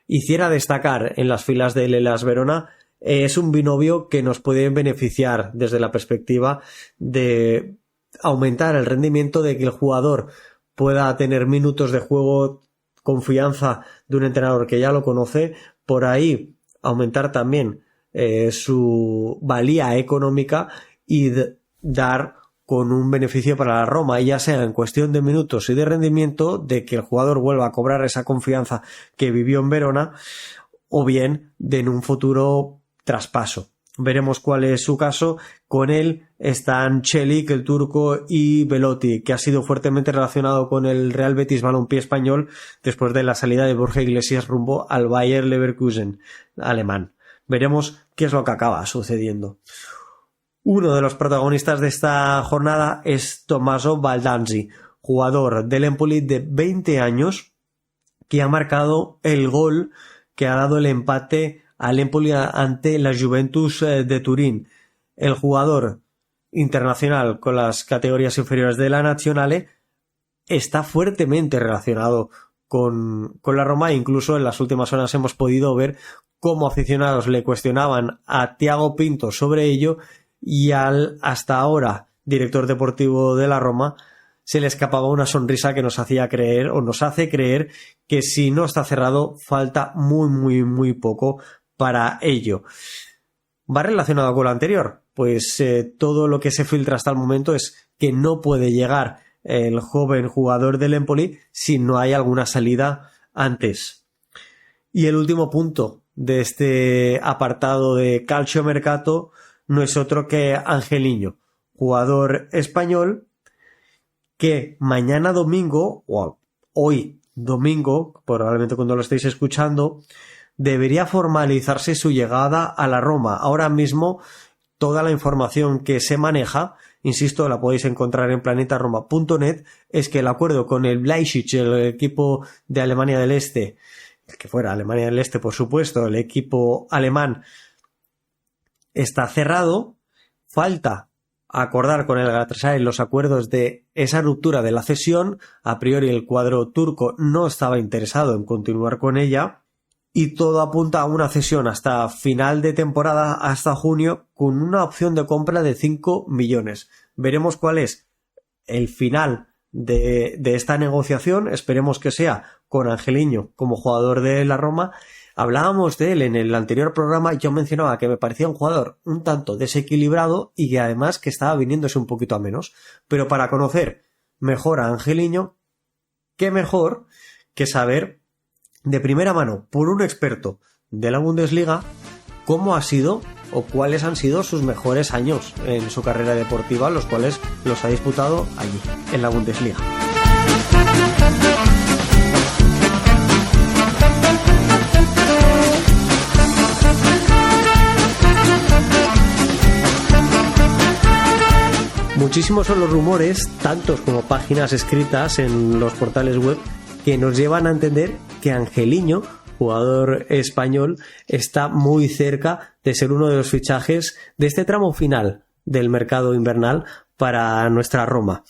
hiciera destacar en las filas del Hellas Verona, es un binomio que nos puede beneficiar desde la perspectiva de aumentar el rendimiento, de que el jugador pueda tener minutos de juego, confianza de un entrenador que ya lo conoce, por ahí aumentar también su valía económica y dar con un beneficio para la Roma, ya sea en cuestión de minutos y de rendimiento, de que el jugador vuelva a cobrar esa confianza que vivió en Verona, o bien de en un futuro traspaso. Veremos cuál es su caso. Con él están Celik, el turco, y Belotti, que ha sido fuertemente relacionado con el Real Betis Balompié español después de la salida de Borja Iglesias rumbo al Bayer Leverkusen alemán. Veremos qué es lo que acaba sucediendo. Uno de los protagonistas de esta jornada es Tommaso Baldanzi, jugador del Empoli de 20 años, que ha marcado el gol que ha dado el empate al Empoli ante la Juventus de Turín. El jugador internacional con las categorías inferiores de la Nazionale está fuertemente relacionado con la Roma. Incluso en las últimas horas hemos podido ver cómo aficionados le cuestionaban a Tiago Pinto sobre ello, y al hasta ahora director deportivo de la Roma se le escapaba una sonrisa que nos hacía creer, o nos hace creer, que si no está cerrado falta muy poco para ello. ¿Va relacionado con lo anterior? Pues todo lo que se filtra hasta el momento es que no puede llegar el joven jugador del Empoli si no hay alguna salida antes. Y el último punto de este apartado de Calciomercato no es otro que Angeliño, jugador español que mañana domingo, o hoy domingo, probablemente cuando lo estéis escuchando, debería formalizarse su llegada a la Roma. Ahora mismo toda la información que se maneja, insisto, la podéis encontrar en planetaroma.net, es que el acuerdo con el Leipzig, el equipo de Alemania del Este, el que fuera Alemania del Este, por supuesto, el equipo alemán, está cerrado. Falta acordar con el Galatasaray los acuerdos de esa ruptura de la cesión. A priori el cuadro turco no estaba interesado en continuar con ella, y todo apunta a una cesión hasta final de temporada, hasta junio, con una opción de compra de 5 millones. Veremos cuál es el final de esta negociación. Esperemos que sea con Angeliño como jugador de la Roma. Hablábamos de él en el anterior programa, yo mencionaba que me parecía un jugador un tanto desequilibrado y que además que estaba viniéndose un poquito a menos. Pero para conocer mejor a Angeliño, qué mejor que saber de primera mano por un experto de la Bundesliga cómo ha sido o cuáles han sido sus mejores años en su carrera deportiva, los cuales los ha disputado allí, en la Bundesliga. Muchísimos son los rumores, tantos como páginas escritas en los portales web, que nos llevan a entender que Angeliño, jugador español, está muy cerca de ser uno de los fichajes de este tramo final del mercado invernal para nuestra Roma.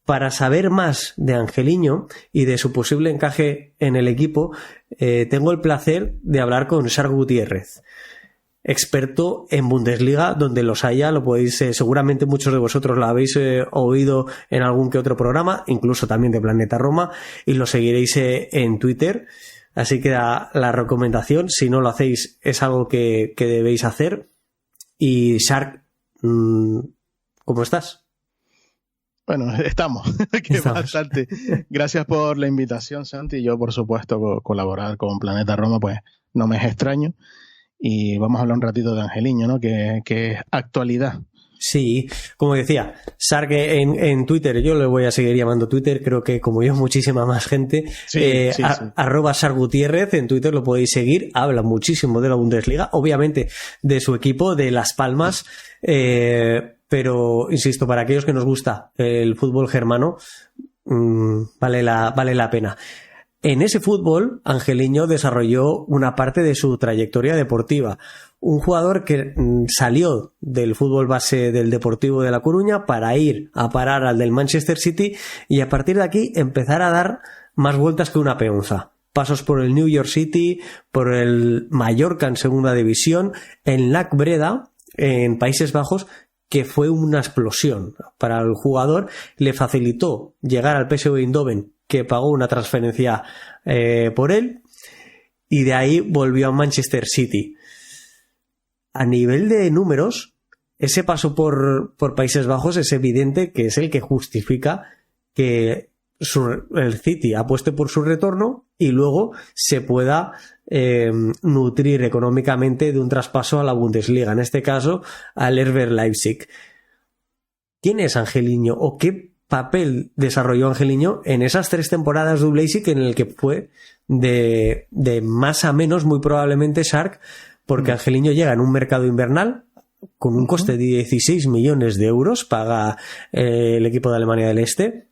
Para saber más de Angeliño y de su posible encaje en el equipo, tengo el placer de hablar con Sar Gutiérrez, experto en Bundesliga, donde los haya. Lo podéis, seguramente muchos de vosotros lo habéis oído en algún que otro programa, incluso también de Planeta Roma, y lo seguiréis en Twitter. Así que la recomendación, si no lo hacéis, es algo que debéis hacer. Y Shark, ¿cómo estás? Bueno, estamos. Bastante. Gracias por la invitación, Santi. Yo, por supuesto, colaborar con Planeta Roma, pues no me es extraño. Y vamos a hablar un ratito de Angeliño, ¿no? Que es actualidad. Sí, como decía, Sark en Twitter, yo le voy a seguir llamando Twitter, creo que como yo muchísima más gente, sí. @Sar Gutiérrez en Twitter lo podéis seguir, habla muchísimo de la Bundesliga, obviamente de su equipo, de Las Palmas, pero insisto, para aquellos que nos gusta el fútbol germano, vale la pena. En ese fútbol, Angeliño desarrolló una parte de su trayectoria deportiva. Un jugador que salió del fútbol base del Deportivo de La Coruña para ir a parar al del Manchester City y a partir de aquí empezar a dar más vueltas que una peonza. Pasos por el New York City, por el Mallorca en segunda división, en LAC Breda, en Países Bajos, que fue una explosión para el jugador. Le facilitó llegar al PSV Eindhoven, que pagó una transferencia por él, y de ahí volvió a Manchester City. A nivel de números, ese paso por Países Bajos es evidente que es el que justifica que el City apueste por su retorno y luego se pueda nutrir económicamente de un traspaso a la Bundesliga, en este caso al RB Leipzig. ¿Quién es Angeliño o qué papel desarrolló Angeliño en esas 3 temporadas de Leipzig en el que fue de más a menos, muy probablemente, Shark, porque Angeliño llega en un mercado invernal con un coste de 16 millones de euros, paga el equipo de Alemania del Este,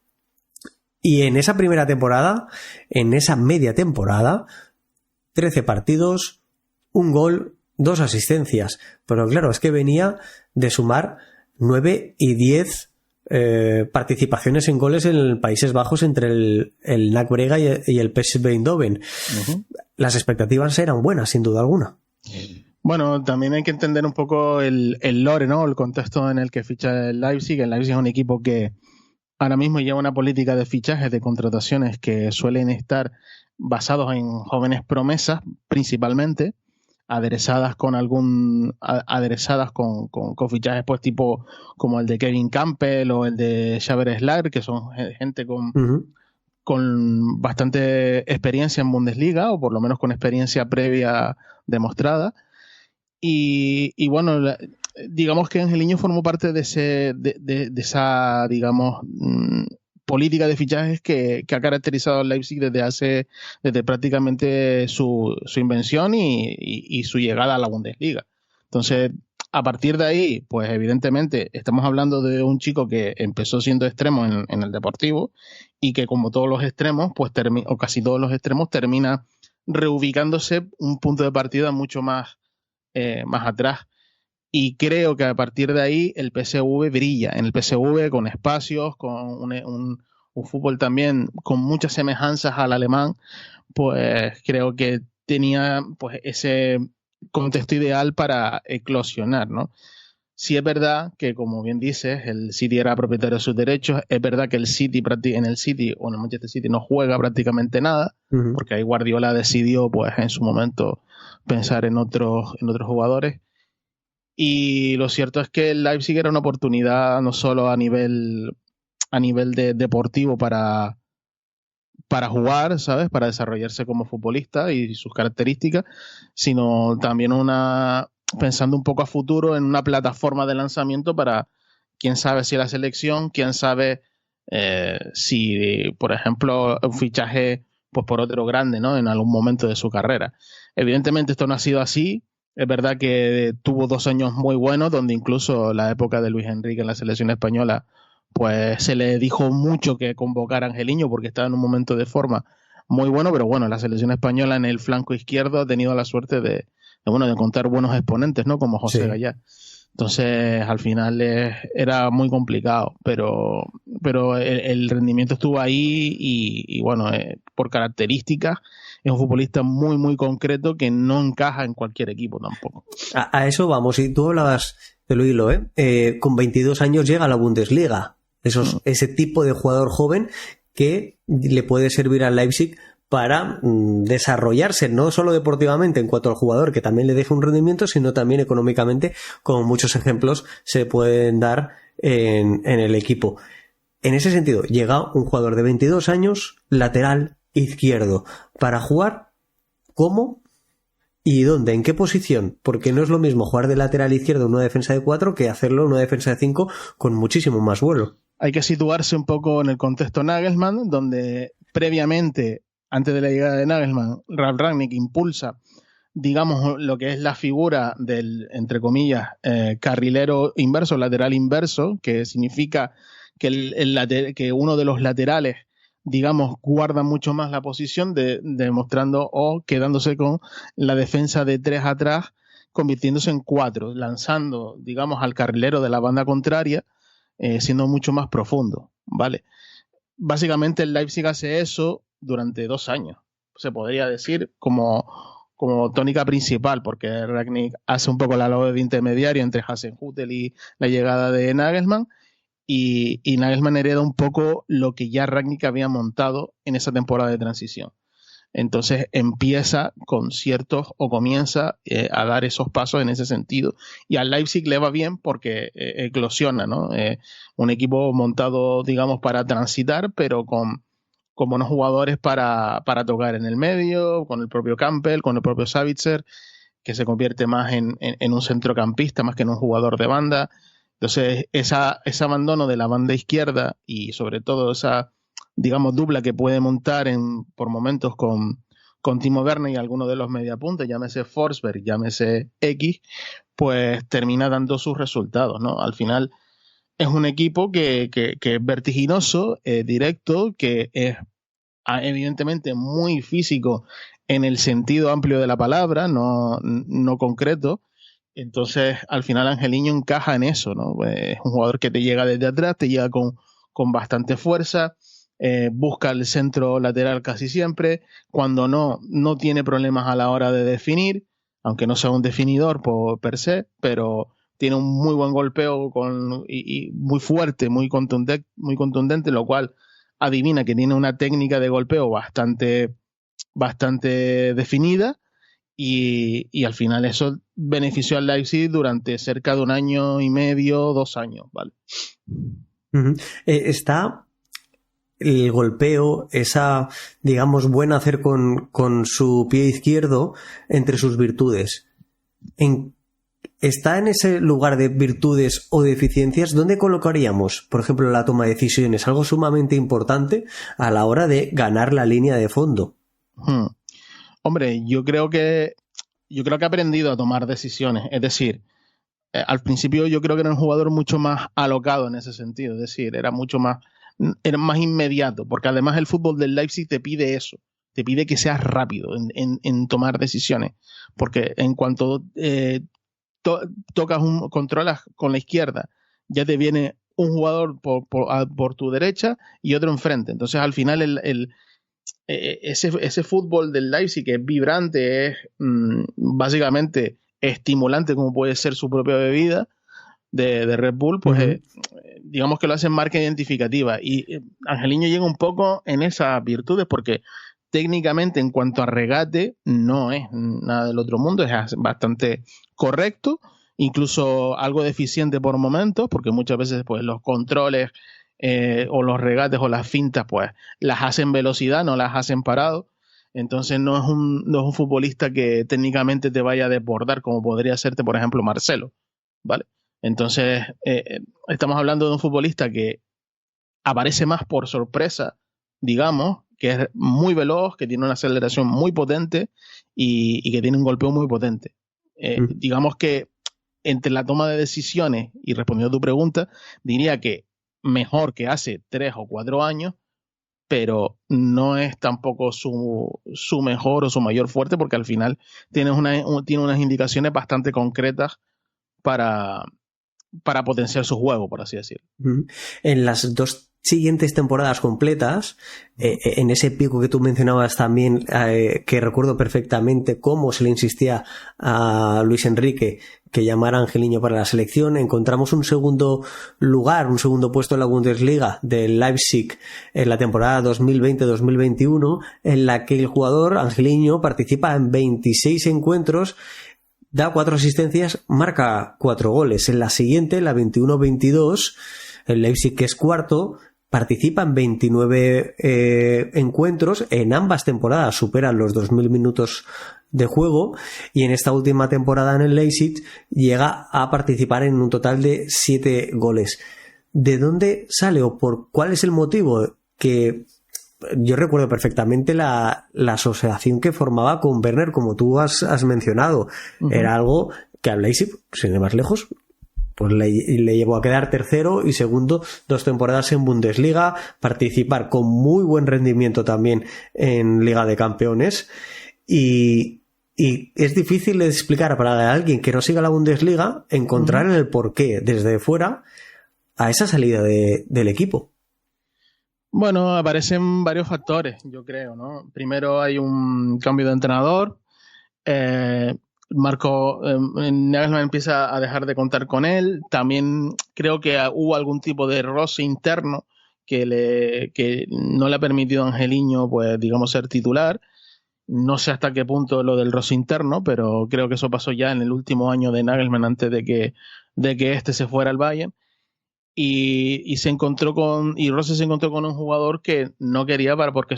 y en esa primera temporada, en esa media temporada, 13 partidos, 1 gol, 2 asistencias, pero claro, es que venía de sumar 9 y 10 participaciones en goles en Países Bajos entre el NAC Breda y el PSV Eindhoven. Las expectativas eran buenas, sin duda alguna. Bueno, también hay que entender un poco el lore, ¿no? El contexto en el que ficha el Leipzig. El Leipzig es un equipo que ahora mismo lleva una política de fichajes, de contrataciones que suelen estar basados en jóvenes promesas, principalmente, aderezadas con fichajes pues tipo como el de Kevin Campbell o el de Xaver Slager, que son gente con bastante experiencia en Bundesliga, o por lo menos con experiencia previa demostrada. Y bueno, digamos que Angeliño formó parte de esa, digamos, política de fichajes que ha caracterizado al Leipzig desde prácticamente su invención y su llegada a la Bundesliga. Entonces, a partir de ahí, pues evidentemente estamos hablando de un chico que empezó siendo extremo en el Deportivo y que, como todos los extremos, pues o casi todos los extremos, termina reubicándose un punto de partida mucho más atrás. Y creo que a partir de ahí el PSV brilla. En el PSV, con espacios, con un fútbol también con muchas semejanzas al alemán, pues creo que tenía pues ese contexto ideal para eclosionar, ¿no? Sí es verdad que, como bien dices, el City era propietario de sus derechos. Es verdad que en el City o en el Manchester City no juega prácticamente nada, porque ahí Guardiola decidió pues en su momento pensar en otros jugadores. Y lo cierto es que el Leipzig era una oportunidad no solo a nivel de deportivo para jugar, ¿sabes? Para desarrollarse como futbolista y sus características, sino también pensando un poco a futuro en una plataforma de lanzamiento para, quién sabe si la selección, quién sabe si, por ejemplo, un fichaje pues por otro grande, ¿no? En algún momento de su carrera. Evidentemente esto no ha sido así. Es verdad que tuvo 2 años muy buenos, donde incluso la época de Luis Enrique en la selección española, pues se le dijo mucho que convocara a Angeliño porque estaba en un momento de forma muy bueno, pero bueno, la selección española en el flanco izquierdo ha tenido la suerte de contar buenos exponentes, ¿no? Como José Gallá. Entonces, al final era muy complicado, pero el rendimiento estuvo ahí y bueno, por características, es un futbolista muy, muy concreto que no encaja en cualquier equipo tampoco. A eso vamos, y tú hablabas de lo hilo, con 22 años llega a la Bundesliga. Ese tipo de jugador joven que le puede servir al Leipzig para desarrollarse, no solo deportivamente en cuanto al jugador, que también le deje un rendimiento, sino también económicamente, como muchos ejemplos se pueden dar en el equipo. En ese sentido, llega un jugador de 22 años, lateral izquierdo, para jugar ¿cómo? ¿Y dónde? ¿En qué posición? Porque no es lo mismo jugar de lateral izquierdo en una defensa de 4 que hacerlo en una defensa de 5 con muchísimo más vuelo. Hay que situarse un poco en el contexto Nagelsmann, donde previamente, antes de la llegada de Nagelsmann, Ralf Rangnick impulsa, digamos, lo que es la figura del, entre comillas, carrilero inverso, lateral inverso, que significa que, que uno de los laterales digamos, guarda mucho más la posición, demostrando o quedándose con la defensa de 3 atrás, convirtiéndose en 4, lanzando, digamos, al carrilero de la banda contraria, siendo mucho más profundo, ¿vale? Básicamente el Leipzig hace eso durante 2 años, se podría decir, como tónica principal, porque Rangnick hace un poco la labor de intermediario entre Hasenhüttl y la llegada de Nagelsmann, y Nagelsmann hereda un poco lo que ya Rangnick había montado en esa temporada de transición. Entonces comienza a dar esos pasos en ese sentido, y al Leipzig le va bien porque eclosiona, ¿no? Un equipo montado, digamos, para transitar, pero con buenos jugadores para tocar en el medio, con el propio Campbell, con el propio Savitzer, que se convierte más en un centrocampista más que en un jugador de banda. Entonces ese abandono de la banda izquierda y sobre todo esa, digamos, dupla que puede montar por momentos con Timo Werner y alguno de los mediapuntas, llámese Forsberg, llámese X, pues termina dando sus resultados, ¿no? Al final es un equipo que es vertiginoso, directo, que es evidentemente muy físico en el sentido amplio de la palabra, no concreto. Entonces, al final Angelino encaja en eso, ¿no? Es un jugador que te llega desde atrás, te llega con bastante fuerza, busca el centro lateral casi siempre, cuando no tiene problemas a la hora de definir, aunque no sea un definidor per se, pero tiene un muy buen golpeo y muy fuerte, muy contundente, lo cual adivina que tiene una técnica de golpeo bastante definida, y al final eso benefició al Leipzig durante cerca de 1 año y medio, 2 años, ¿vale? Está el golpeo, esa, digamos, buen hacer con su pie izquierdo entre sus virtudes. ¿Está en ese lugar de virtudes o deficiencias? ¿Dónde colocaríamos, por ejemplo, la toma de decisiones? Algo sumamente importante a la hora de ganar la línea de fondo. Hombre, yo creo que ha aprendido a tomar decisiones. Es decir, al principio yo creo que era un jugador mucho más alocado en ese sentido. Es decir, era más inmediato, porque además el fútbol del Leipzig te pide eso. Te pide que seas rápido en tomar decisiones. Porque en cuanto controlas con la izquierda, ya te viene un jugador por tu derecha y otro enfrente. Entonces al final ese fútbol del Leipzig, que es vibrante, es básicamente estimulante, como puede ser su propia bebida de Red Bull, pues digamos que lo hace marca identificativa, y Angelino llega un poco en esas virtudes, porque técnicamente en cuanto a regate no es nada del otro mundo, es bastante correcto, incluso algo deficiente por momentos, porque muchas veces pues los controles o los regates o las fintas pues las hacen velocidad, no las hacen parado. Entonces no es un futbolista que técnicamente te vaya a desbordar como podría hacerte, por ejemplo, Marcelo, ¿vale? Entonces estamos hablando de un futbolista que aparece más por sorpresa, digamos, que es muy veloz, que tiene una aceleración muy potente y que tiene un golpeo muy potente. Digamos que entre la toma de decisiones, y respondiendo a tu pregunta, diría que mejor que hace 3 o 4 años, pero no es tampoco su mejor o su mayor fuerte, porque al final tiene unas indicaciones bastante concretas para potenciar su juego, por así decirlo. En las 2 siguientes temporadas completas, en ese pico que tú mencionabas también, que recuerdo perfectamente cómo se le insistía a Luis Enrique que llamara a Angelino para la selección, encontramos un segundo puesto en la Bundesliga del Leipzig en la temporada 2020-2021, en la que el jugador Angelino participa en 26 encuentros, da 4 asistencias, marca 4 goles. En la siguiente, la 21-22, el Leipzig, que es cuarto, participa en 29 encuentros. En ambas temporadas superan los 2.000 minutos de juego, y en esta última temporada en el Leipzig llega a participar en un total de 7 goles. ¿De dónde sale o por cuál es el motivo? Que yo recuerdo perfectamente la asociación que formaba con Werner, como tú has mencionado. Era algo que al Leipzig, sin ir más lejos, pues le llevó a quedar tercero y segundo 2 temporadas en Bundesliga, participar con muy buen rendimiento también en Liga de Campeones y es difícil de explicar para alguien que no siga la Bundesliga encontrar el porqué desde fuera a esa salida del equipo. Bueno, aparecen varios factores, yo creo, ¿no? Primero hay un cambio de entrenador. Nagelsmann empieza a dejar de contar con él. También creo que hubo algún tipo de roce interno que no le ha permitido a Angelino, pues, digamos, ser titular. No sé hasta qué punto lo del roce interno, pero creo que eso pasó ya en el último año de Nagelsmann antes de que este se fuera al Bayern. Y Rose se encontró con un jugador que no quería porque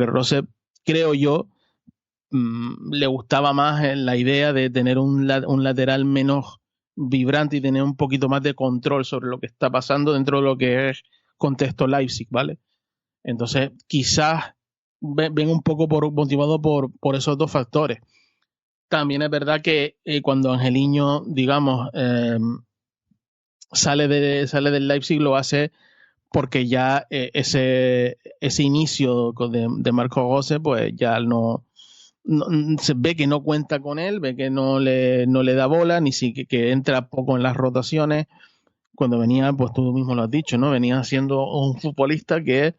Rose, creo yo, le gustaba más la idea de tener un lateral menos vibrante y tener un poquito más de control sobre lo que está pasando dentro de lo que es contexto Leipzig, ¿vale? Entonces, quizás ven un poco motivado por esos dos factores. También es verdad que cuando Angelino, digamos, sale del Leipzig, lo hace porque ya ese inicio de Marco Rose, pues ya no se ve que no cuenta con él, ve que no le da bola, ni siquiera que entra poco en las rotaciones. Cuando venía, pues tú mismo lo has dicho, ¿no? Venía siendo un futbolista que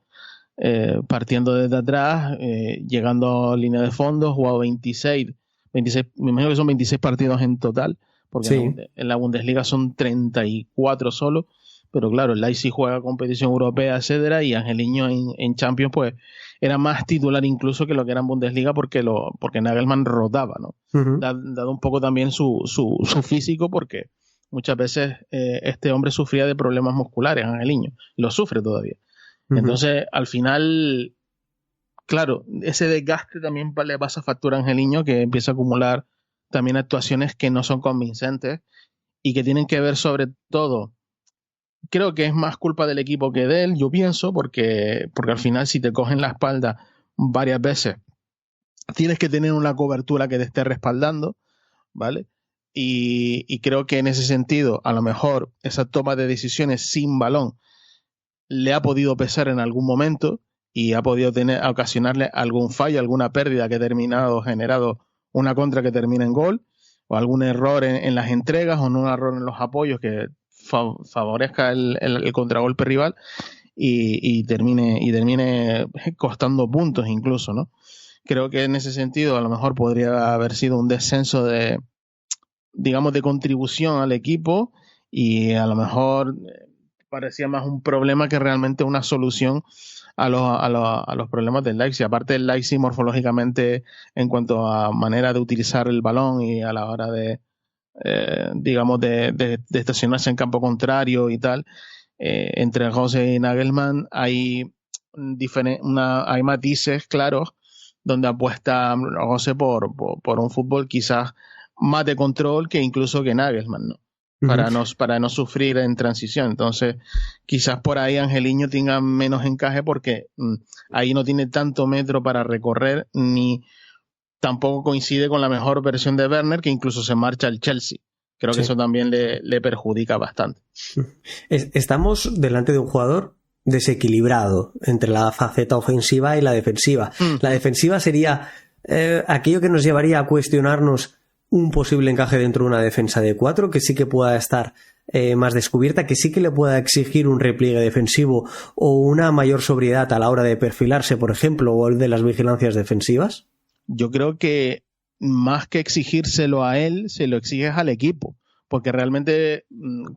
partiendo desde atrás, llegando a línea de fondo, jugado 26, me imagino que son 26 partidos en total, porque sí, en la Bundesliga son 34 solo, pero claro, el Leipzig juega competición europea, etcétera, y Angelino en Champions, pues era más titular incluso que lo que era en Bundesliga porque Nagelsmann rotaba, ¿no? Dado un poco también su físico, porque muchas veces este hombre sufría de problemas musculares, Angelino, lo sufre todavía. Entonces, al final, claro, ese desgaste también le pasa factura a Angelino, que empieza a acumular también actuaciones que no son convincentes y que tienen que ver sobre todo, creo que es más culpa del equipo que de él, yo pienso, porque al final si te cogen la espalda varias veces, tienes que tener una cobertura que te esté respaldando, ¿vale? Y creo que en ese sentido, a lo mejor esa toma de decisiones sin balón le ha podido pesar en algún momento y ha podido ocasionarle algún fallo, alguna pérdida que ha generado una contra que termina en gol, o algún error en las entregas, o no un error en los apoyos que favorezca el contragolpe rival y termine costando puntos incluso, ¿no? Creo que en ese sentido a lo mejor podría haber sido un descenso de contribución al equipo, y a lo mejor parecía más un problema que realmente una solución a los problemas del Leipzig. Aparte, del Leipzig morfológicamente, en cuanto a manera de utilizar el balón y a la hora de estacionarse en campo contrario y tal, entre Rose y Nagelsmann hay matices claros donde apuesta Rose por un fútbol quizás más de control que incluso que Nagelsmann, ¿no? Para no sufrir en transición. Entonces, quizás por ahí Angelino tenga menos encaje porque ahí no tiene tanto metro para recorrer, ni tampoco coincide con la mejor versión de Werner, que incluso se marcha al Chelsea. Creo que eso también le perjudica bastante. Estamos delante de un jugador desequilibrado entre la faceta ofensiva y la defensiva. La defensiva sería aquello que nos llevaría a cuestionarnos un posible encaje dentro de una defensa de 4, que sí que pueda estar más descubierta, que sí que le pueda exigir un repliegue defensivo o una mayor sobriedad a la hora de perfilarse, por ejemplo, o el de las vigilancias defensivas. Yo creo que más que exigírselo a él, se lo exiges al equipo, porque realmente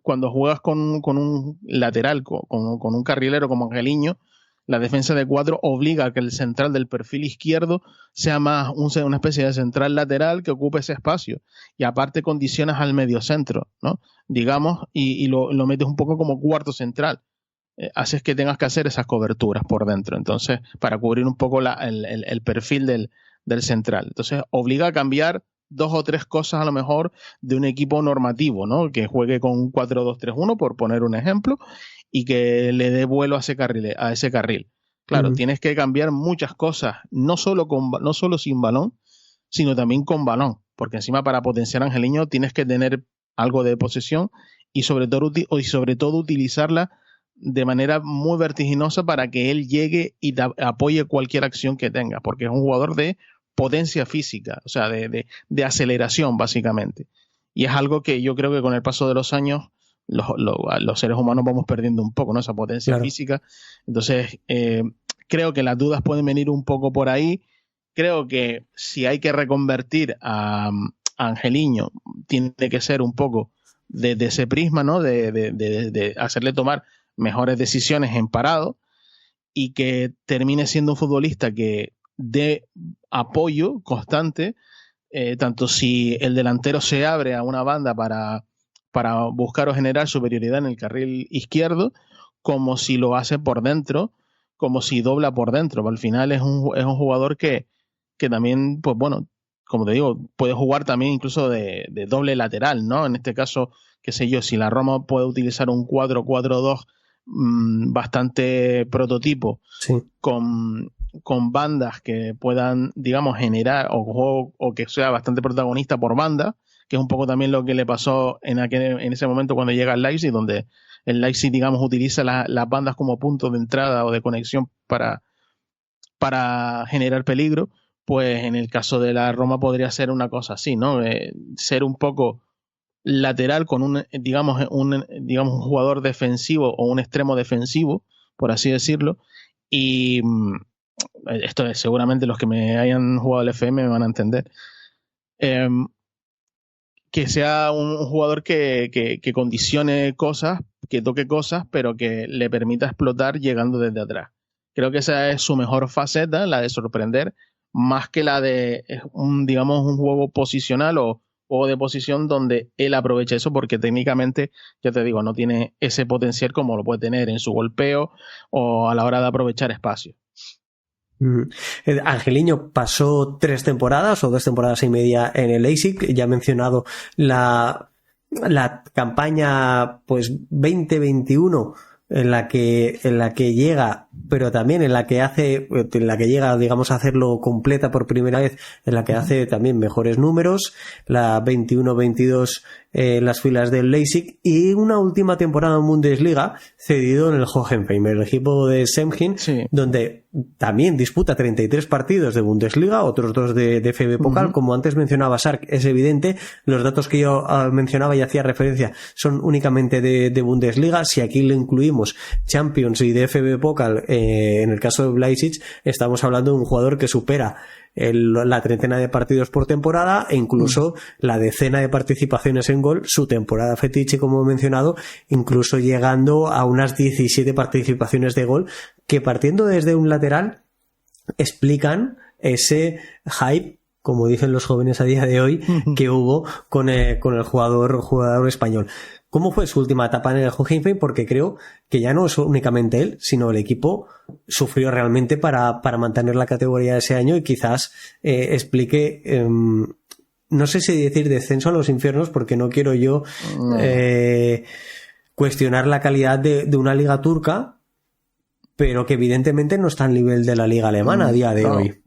cuando juegas con un lateral, con un carrilero como Angelino, la defensa de 4 obliga a que el central del perfil izquierdo sea más una especie de central lateral que ocupe ese espacio, y aparte condicionas al mediocentro, ¿no? Digamos, y lo metes un poco como cuarto central. Haces que tengas que hacer esas coberturas por dentro, entonces, para cubrir un poco el perfil del central. Entonces, obliga a cambiar 2 o 3 cosas a lo mejor de un equipo normativo, ¿no? Que juegue con un 4-2-3-1, por poner un ejemplo, y que le dé vuelo a ese carril. Claro, tienes que cambiar muchas cosas, no solo sin balón, sino también con balón, porque encima para potenciar a Angelino tienes que tener algo de posesión y sobre todo utilizarla de manera muy vertiginosa para que él llegue y apoye cualquier acción que tenga, porque es un jugador de potencia física, o sea, de aceleración básicamente. Y es algo que yo creo que con el paso de los años los seres humanos vamos perdiendo un poco, ¿no? Esa potencia física. Entonces, creo que las dudas pueden venir un poco por ahí. Creo que si hay que reconvertir a Angeliño, tiene que ser un poco de ese prisma, ¿no? De hacerle tomar mejores decisiones en parado y que termine siendo un futbolista que dé apoyo constante, tanto si el delantero se abre a una banda para buscar o generar superioridad en el carril izquierdo, como si lo hace por dentro, como si dobla por dentro. Al final es un jugador que también, pues bueno, como te digo, puede jugar también incluso de doble lateral, ¿no? En este caso, qué sé yo, si la Roma puede utilizar un 4-4-2 bastante prototipo, sí, con bandas que puedan, digamos, generar o que sea bastante protagonista por banda, que es un poco también lo que le pasó en ese momento cuando llega al Leipzig, donde el Leipzig, digamos, utiliza las bandas como punto de entrada o de conexión para generar peligro. Pues en el caso de la Roma podría ser una cosa así, ¿no? Ser un poco lateral con un jugador defensivo o un extremo defensivo, por así decirlo, y esto es, seguramente los que me hayan jugado el FM me van a entender, que sea un jugador que condicione cosas, que toque cosas, pero que le permita explotar llegando desde atrás. Creo que esa es su mejor faceta, la de sorprender, más que la de un juego posicional o juego de posición donde él aprovecha eso, porque técnicamente, ya te digo, no tiene ese potencial como lo puede tener en su golpeo o a la hora de aprovechar espacio. Angeliño pasó 3 temporadas o 2 temporadas y media en el Leipzig. Ya he mencionado la campaña pues 2021 en la que llega, pero también en la que llega, digamos, a hacerlo completa por primera vez, en la que hace también mejores números, la 21-22 en las filas del Leipzig, y una última temporada en Bundesliga cedido en el Hoffenheim, el equipo de Semhin, sí, donde también disputa 33 partidos de Bundesliga, otros 2 de FB Pokal. Como antes mencionaba Sark, es evidente, los datos que yo mencionaba y hacía referencia son únicamente de Bundesliga. Si aquí le incluimos Champions y de FB Pokal, en el caso de Leipzig, estamos hablando de un jugador que supera la treintena de partidos por temporada e incluso la decena de participaciones en gol, su temporada fetiche, como he mencionado, incluso llegando a unas 17 participaciones de gol, que partiendo desde un lateral explican ese hype, como dicen los jóvenes a día de hoy, que hubo con el jugador español. ¿Cómo fue su última etapa en el Hoffenheim? Porque creo que ya no es únicamente él, sino el equipo sufrió realmente para mantener la categoría de ese año, y quizás explique, no sé si decir descenso a los infiernos, porque no quiero yo cuestionar la calidad de una liga turca, pero que evidentemente no está al nivel de la liga alemana a día de hoy.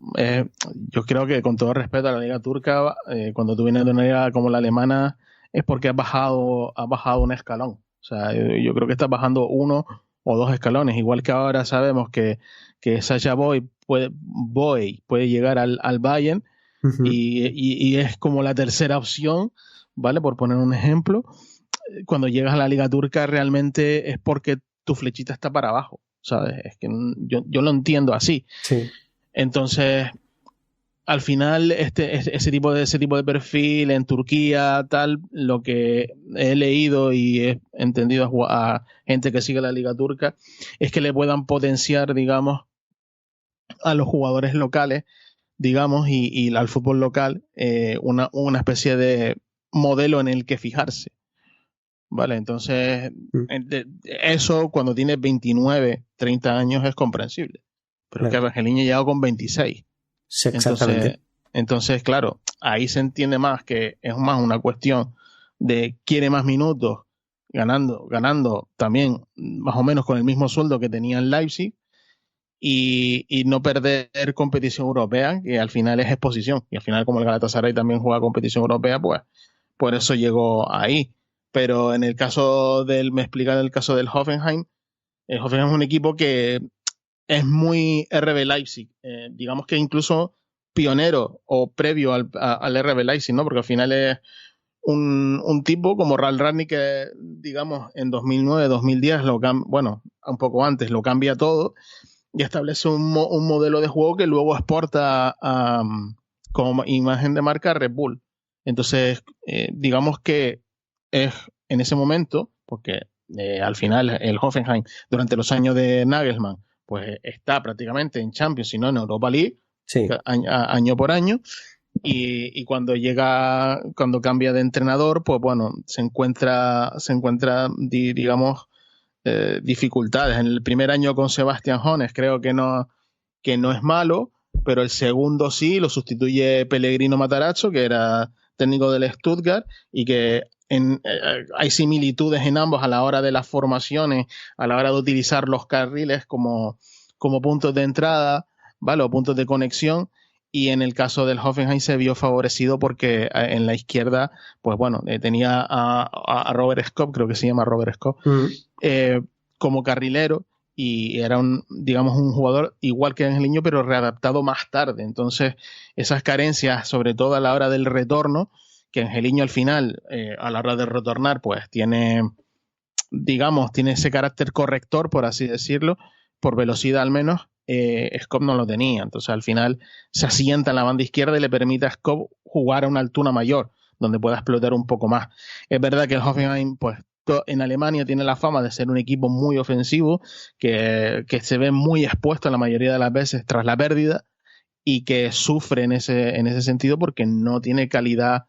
Yo creo que, con todo respeto a la liga turca, cuando tú vienes de una liga como la alemana, es porque has bajado un escalón. O sea, yo creo que estás bajando 1 o 2 escalones. Igual que ahora sabemos que Sacha Boey puede llegar al Bayern, y es como la tercera opción, ¿vale? Por poner un ejemplo. Cuando llegas a la liga turca realmente es porque tu flechita está para abajo, ¿sabes? Es que yo lo entiendo así. Sí. Entonces, al final, ese tipo de perfil en Turquía, tal, lo que he leído y he entendido a gente que sigue la liga turca, es que le puedan potenciar, digamos, a los jugadores locales, digamos, y al fútbol local, una especie de modelo en el que fijarse. Vale, entonces, eso cuando tienes 29, 30 años es comprensible. Pero claro, es que Angeliño llegado con 26. Sí, exactamente. Entonces, claro, ahí se entiende más que es más una cuestión de quiere más minutos, ganando también más o menos con el mismo sueldo que tenía en Leipzig, y no perder competición europea, que al final es exposición. Y al final, como el Galatasaray también juega competición europea, pues por eso llegó ahí. pero en el caso me explican el caso del Hoffenheim. El Hoffenheim es un equipo que es muy RB Leipzig, digamos que incluso pionero o previo al RB Leipzig, ¿no? Porque al final es un tipo como Ralf Rangnick que, digamos, en 2009, 2010, bueno, un poco antes, lo cambia todo y establece un modelo de juego que luego exporta como imagen de marca a Red Bull. Entonces, digamos que es en ese momento, porque al final el Hoffenheim, durante los años de Nagelsmann, pues está prácticamente en Champions, si no en Europa League, sí, año por año. Y cuando cambia de entrenador, pues bueno, se encuentra digamos, dificultades. En el primer año con Sebastian Hoeneß creo que no es malo, pero el segundo sí, lo sustituye Pellegrino Matarazzo, que era técnico del Stuttgart, y que hay similitudes en ambos a la hora de las formaciones, a la hora de utilizar los carriles como puntos de entrada, ¿vale? O puntos de conexión. Y en el caso del Hoffenheim se vio favorecido porque en la izquierda, pues bueno, tenía a Robert Skop, creo que se llama Robert Skop, como carrilero, y era digamos un jugador igual que Angelino, pero readaptado más tarde. Entonces, esas carencias, sobre todo a la hora del retorno, que Angelino al final, a la hora de retornar, pues tiene ese carácter corrector, por así decirlo, por velocidad al menos. Skop no lo tenía, entonces al final se asienta en la banda izquierda y le permite a Skop jugar a una altura mayor, donde pueda explotar un poco más. Es verdad que el Hoffenheim, pues en Alemania tiene la fama de ser un equipo muy ofensivo, que se ve muy expuesto la mayoría de las veces tras la pérdida, y que sufre en ese sentido porque no tiene calidad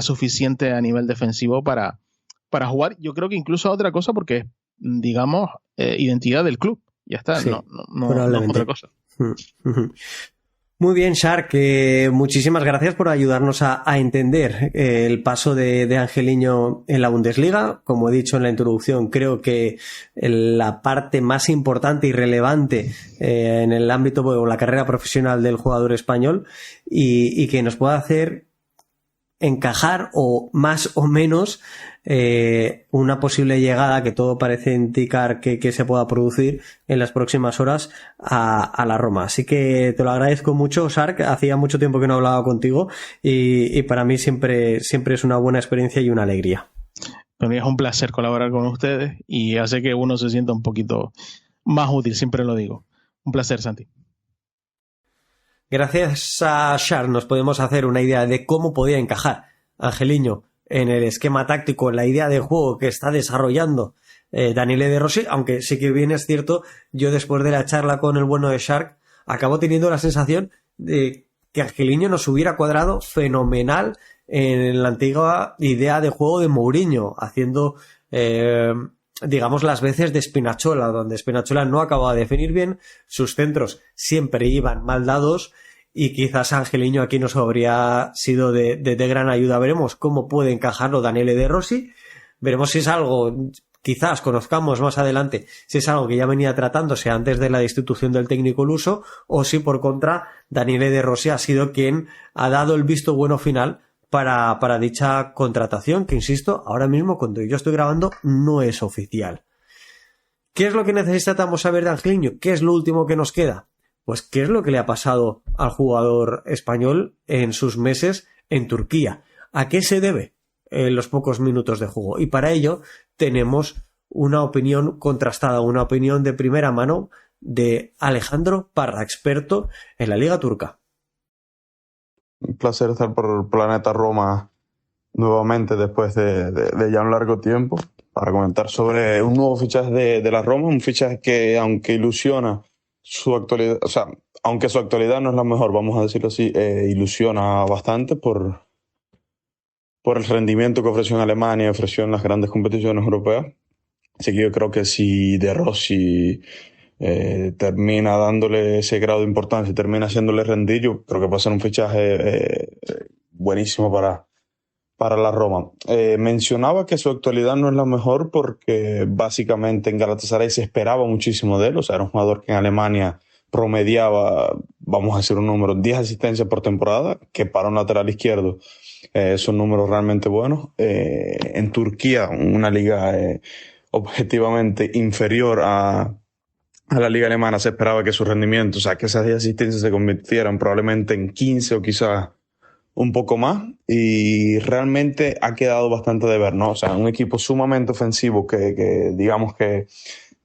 suficiente a nivel defensivo para jugar. Yo creo que incluso a otra cosa porque es, digamos, identidad del club. Ya está, sí, no es otra cosa. Muy bien, Shark, muchísimas gracias por ayudarnos a entender el paso de Angelino en la Bundesliga. Como he dicho en la introducción, creo que la parte más importante y relevante en el ámbito o la carrera profesional del jugador español y que nos pueda hacer encajar o más o menos una posible llegada, que todo parece indicar que se pueda producir en las próximas horas a la Roma. Así que te lo agradezco mucho, Shark. Hacía mucho tiempo que no hablaba contigo y para mí siempre es una buena experiencia y una alegría. Para mí es un placer colaborar con ustedes y hace que uno se sienta un poquito más útil, siempre lo digo. Un placer, Santi. Gracias a Shark nos podemos hacer una idea de cómo podía encajar Angelino en el esquema táctico, en la idea de juego que está desarrollando Daniele De Rossi, aunque sí que bien es cierto, yo después de la charla con el bueno de Shark acabo teniendo la sensación de que Angelino nos hubiera cuadrado fenomenal en la antigua idea de juego de Mourinho, haciendo digamos las veces de Spinazzola, donde Spinazzola no acababa de definir bien, sus centros siempre iban mal dados y quizás Angelino aquí nos habría sido de gran ayuda. Veremos cómo puede encajarlo Daniele De Rossi, veremos si es algo, quizás conozcamos más adelante, si es algo que ya venía tratándose antes de la destitución del técnico luso, o si por contra Daniele De Rossi ha sido quien ha dado el visto bueno final para dicha contratación, que insisto, ahora mismo cuando yo estoy grabando no es oficial. ¿Qué es lo que necesitamos saber de Angelino? ¿Qué es lo último que nos queda? Pues qué es lo que le ha pasado al jugador español en sus meses en Turquía. ¿A qué se debe los pocos minutos de juego? Y para ello tenemos una opinión contrastada, una opinión de primera mano de Alejandro Parra, experto en la Liga Turca. Un placer estar por Planeta Roma nuevamente después de ya un largo tiempo para comentar sobre un nuevo fichaje de la Roma, un fichaje que aunque ilusiona su actualidad, o sea, aunque su actualidad no es la mejor, vamos a decirlo así, ilusiona bastante por el rendimiento que ofreció en Alemania, ofreció en las grandes competiciones europeas. Así que yo creo que si De Rossi termina dándole ese grado de importancia y termina haciéndole rendir, yo creo que va a ser un fichaje buenísimo para la Roma. Mencionaba que su actualidad no es la mejor porque básicamente en Galatasaray se esperaba muchísimo de él, o sea, era un jugador que en Alemania promediaba vamos a decir un número, 10 asistencias por temporada, que para un lateral izquierdo son números realmente buenos. En Turquía, una liga objetivamente inferior a la liga alemana, se esperaba que su rendimiento, o sea, que esas 10 asistencias se convirtieran probablemente en 15 o quizás un poco más, y realmente ha quedado bastante de ver, ¿no? O sea, un equipo sumamente ofensivo que digamos que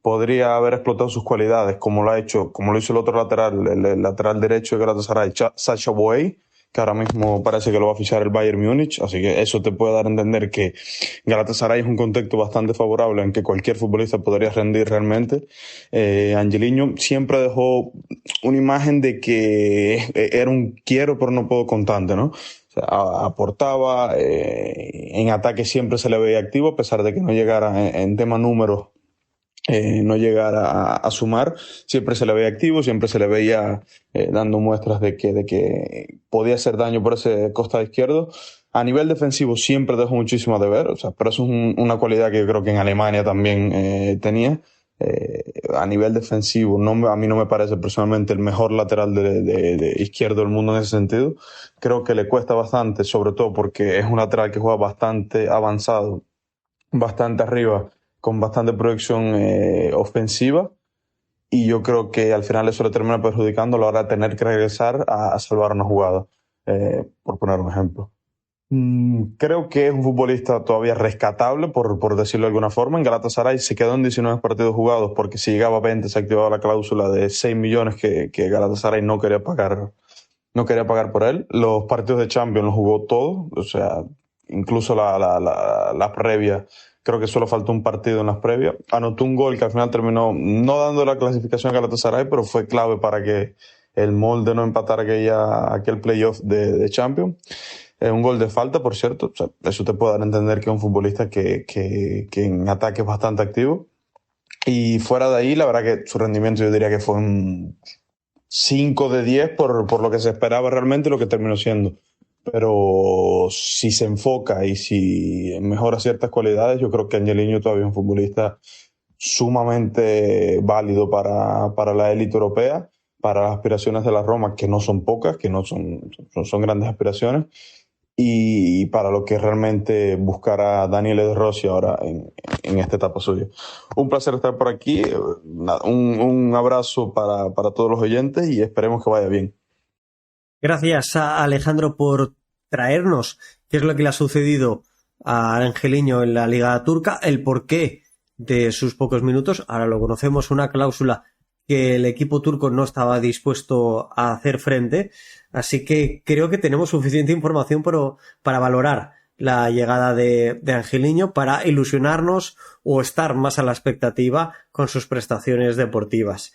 podría haber explotado sus cualidades, como lo hizo el otro lateral, el lateral derecho de Galatasaray, Sacha Boey, que ahora mismo parece que lo va a fichar el Bayern Múnich, así que eso te puede dar a entender que Galatasaray es un contexto bastante favorable en que cualquier futbolista podría rendir realmente. Angelino siempre dejó una imagen de que era un quiero pero no puedo constante, ¿no? O sea, aportaba, en ataque siempre se le veía activo, a pesar de que no llegara en tema números, no llegar a sumar, siempre se le veía activo, siempre se le veía dando muestras de que podía hacer daño por ese costado izquierdo. A nivel defensivo siempre dejó muchísimo de ver, o sea, pero eso es una cualidad que yo creo que en Alemania también tenía. A nivel defensivo, a mí no me parece personalmente el mejor lateral de izquierdo del mundo en ese sentido. Creo que le cuesta bastante, sobre todo porque es un lateral que juega bastante avanzado, bastante arriba, con bastante proyección ofensiva, y yo creo que al final eso le termina perjudicando a la hora de tener que regresar a salvar una jugada, por poner un ejemplo. Creo que es un futbolista todavía rescatable, por decirlo de alguna forma. En Galatasaray se quedó en 19 partidos jugados porque si llegaba a 20 se activaba la cláusula de 6 millones que Galatasaray no quería pagar por él. Los partidos de Champions los jugó todos, o sea, incluso la previa. Creo que solo faltó un partido en las previas. Anotó un gol que al final terminó no dando la clasificación a Galatasaray, pero fue clave para que el Molde no empatara aquel playoff de Champions. Un gol de falta, por cierto. O sea, eso te puede dar a entender que es un futbolista que en ataque es bastante activo. Y fuera de ahí, la verdad que su rendimiento yo diría que fue un 5 de 10 por lo que se esperaba realmente y lo que terminó siendo. Pero si se enfoca y si mejora ciertas cualidades, yo creo que Angelino todavía es un futbolista sumamente válido para la élite europea, para las aspiraciones de la Roma, que no son pocas, que no son grandes aspiraciones, y para lo que realmente buscará Daniele De Rossi ahora en esta etapa suya. Un placer estar por aquí, un abrazo para todos los oyentes y esperemos que vaya bien. Gracias a Alejandro por traernos qué es lo que le ha sucedido a Angelino en la Liga Turca, el porqué de sus pocos minutos. Ahora lo conocemos, una cláusula que el equipo turco no estaba dispuesto a hacer frente, así que creo que tenemos suficiente información para valorar la llegada de Angelino, para ilusionarnos o estar más a la expectativa con sus prestaciones deportivas.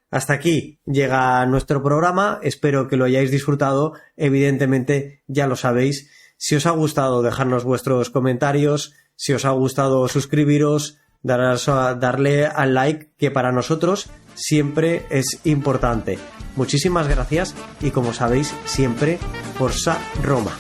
Hasta aquí llega nuestro programa, espero que lo hayáis disfrutado. Evidentemente ya lo sabéis, si os ha gustado dejadnos vuestros comentarios, si os ha gustado suscribiros, darle al like, que para nosotros siempre es importante. Muchísimas gracias y como sabéis siempre Forza Roma.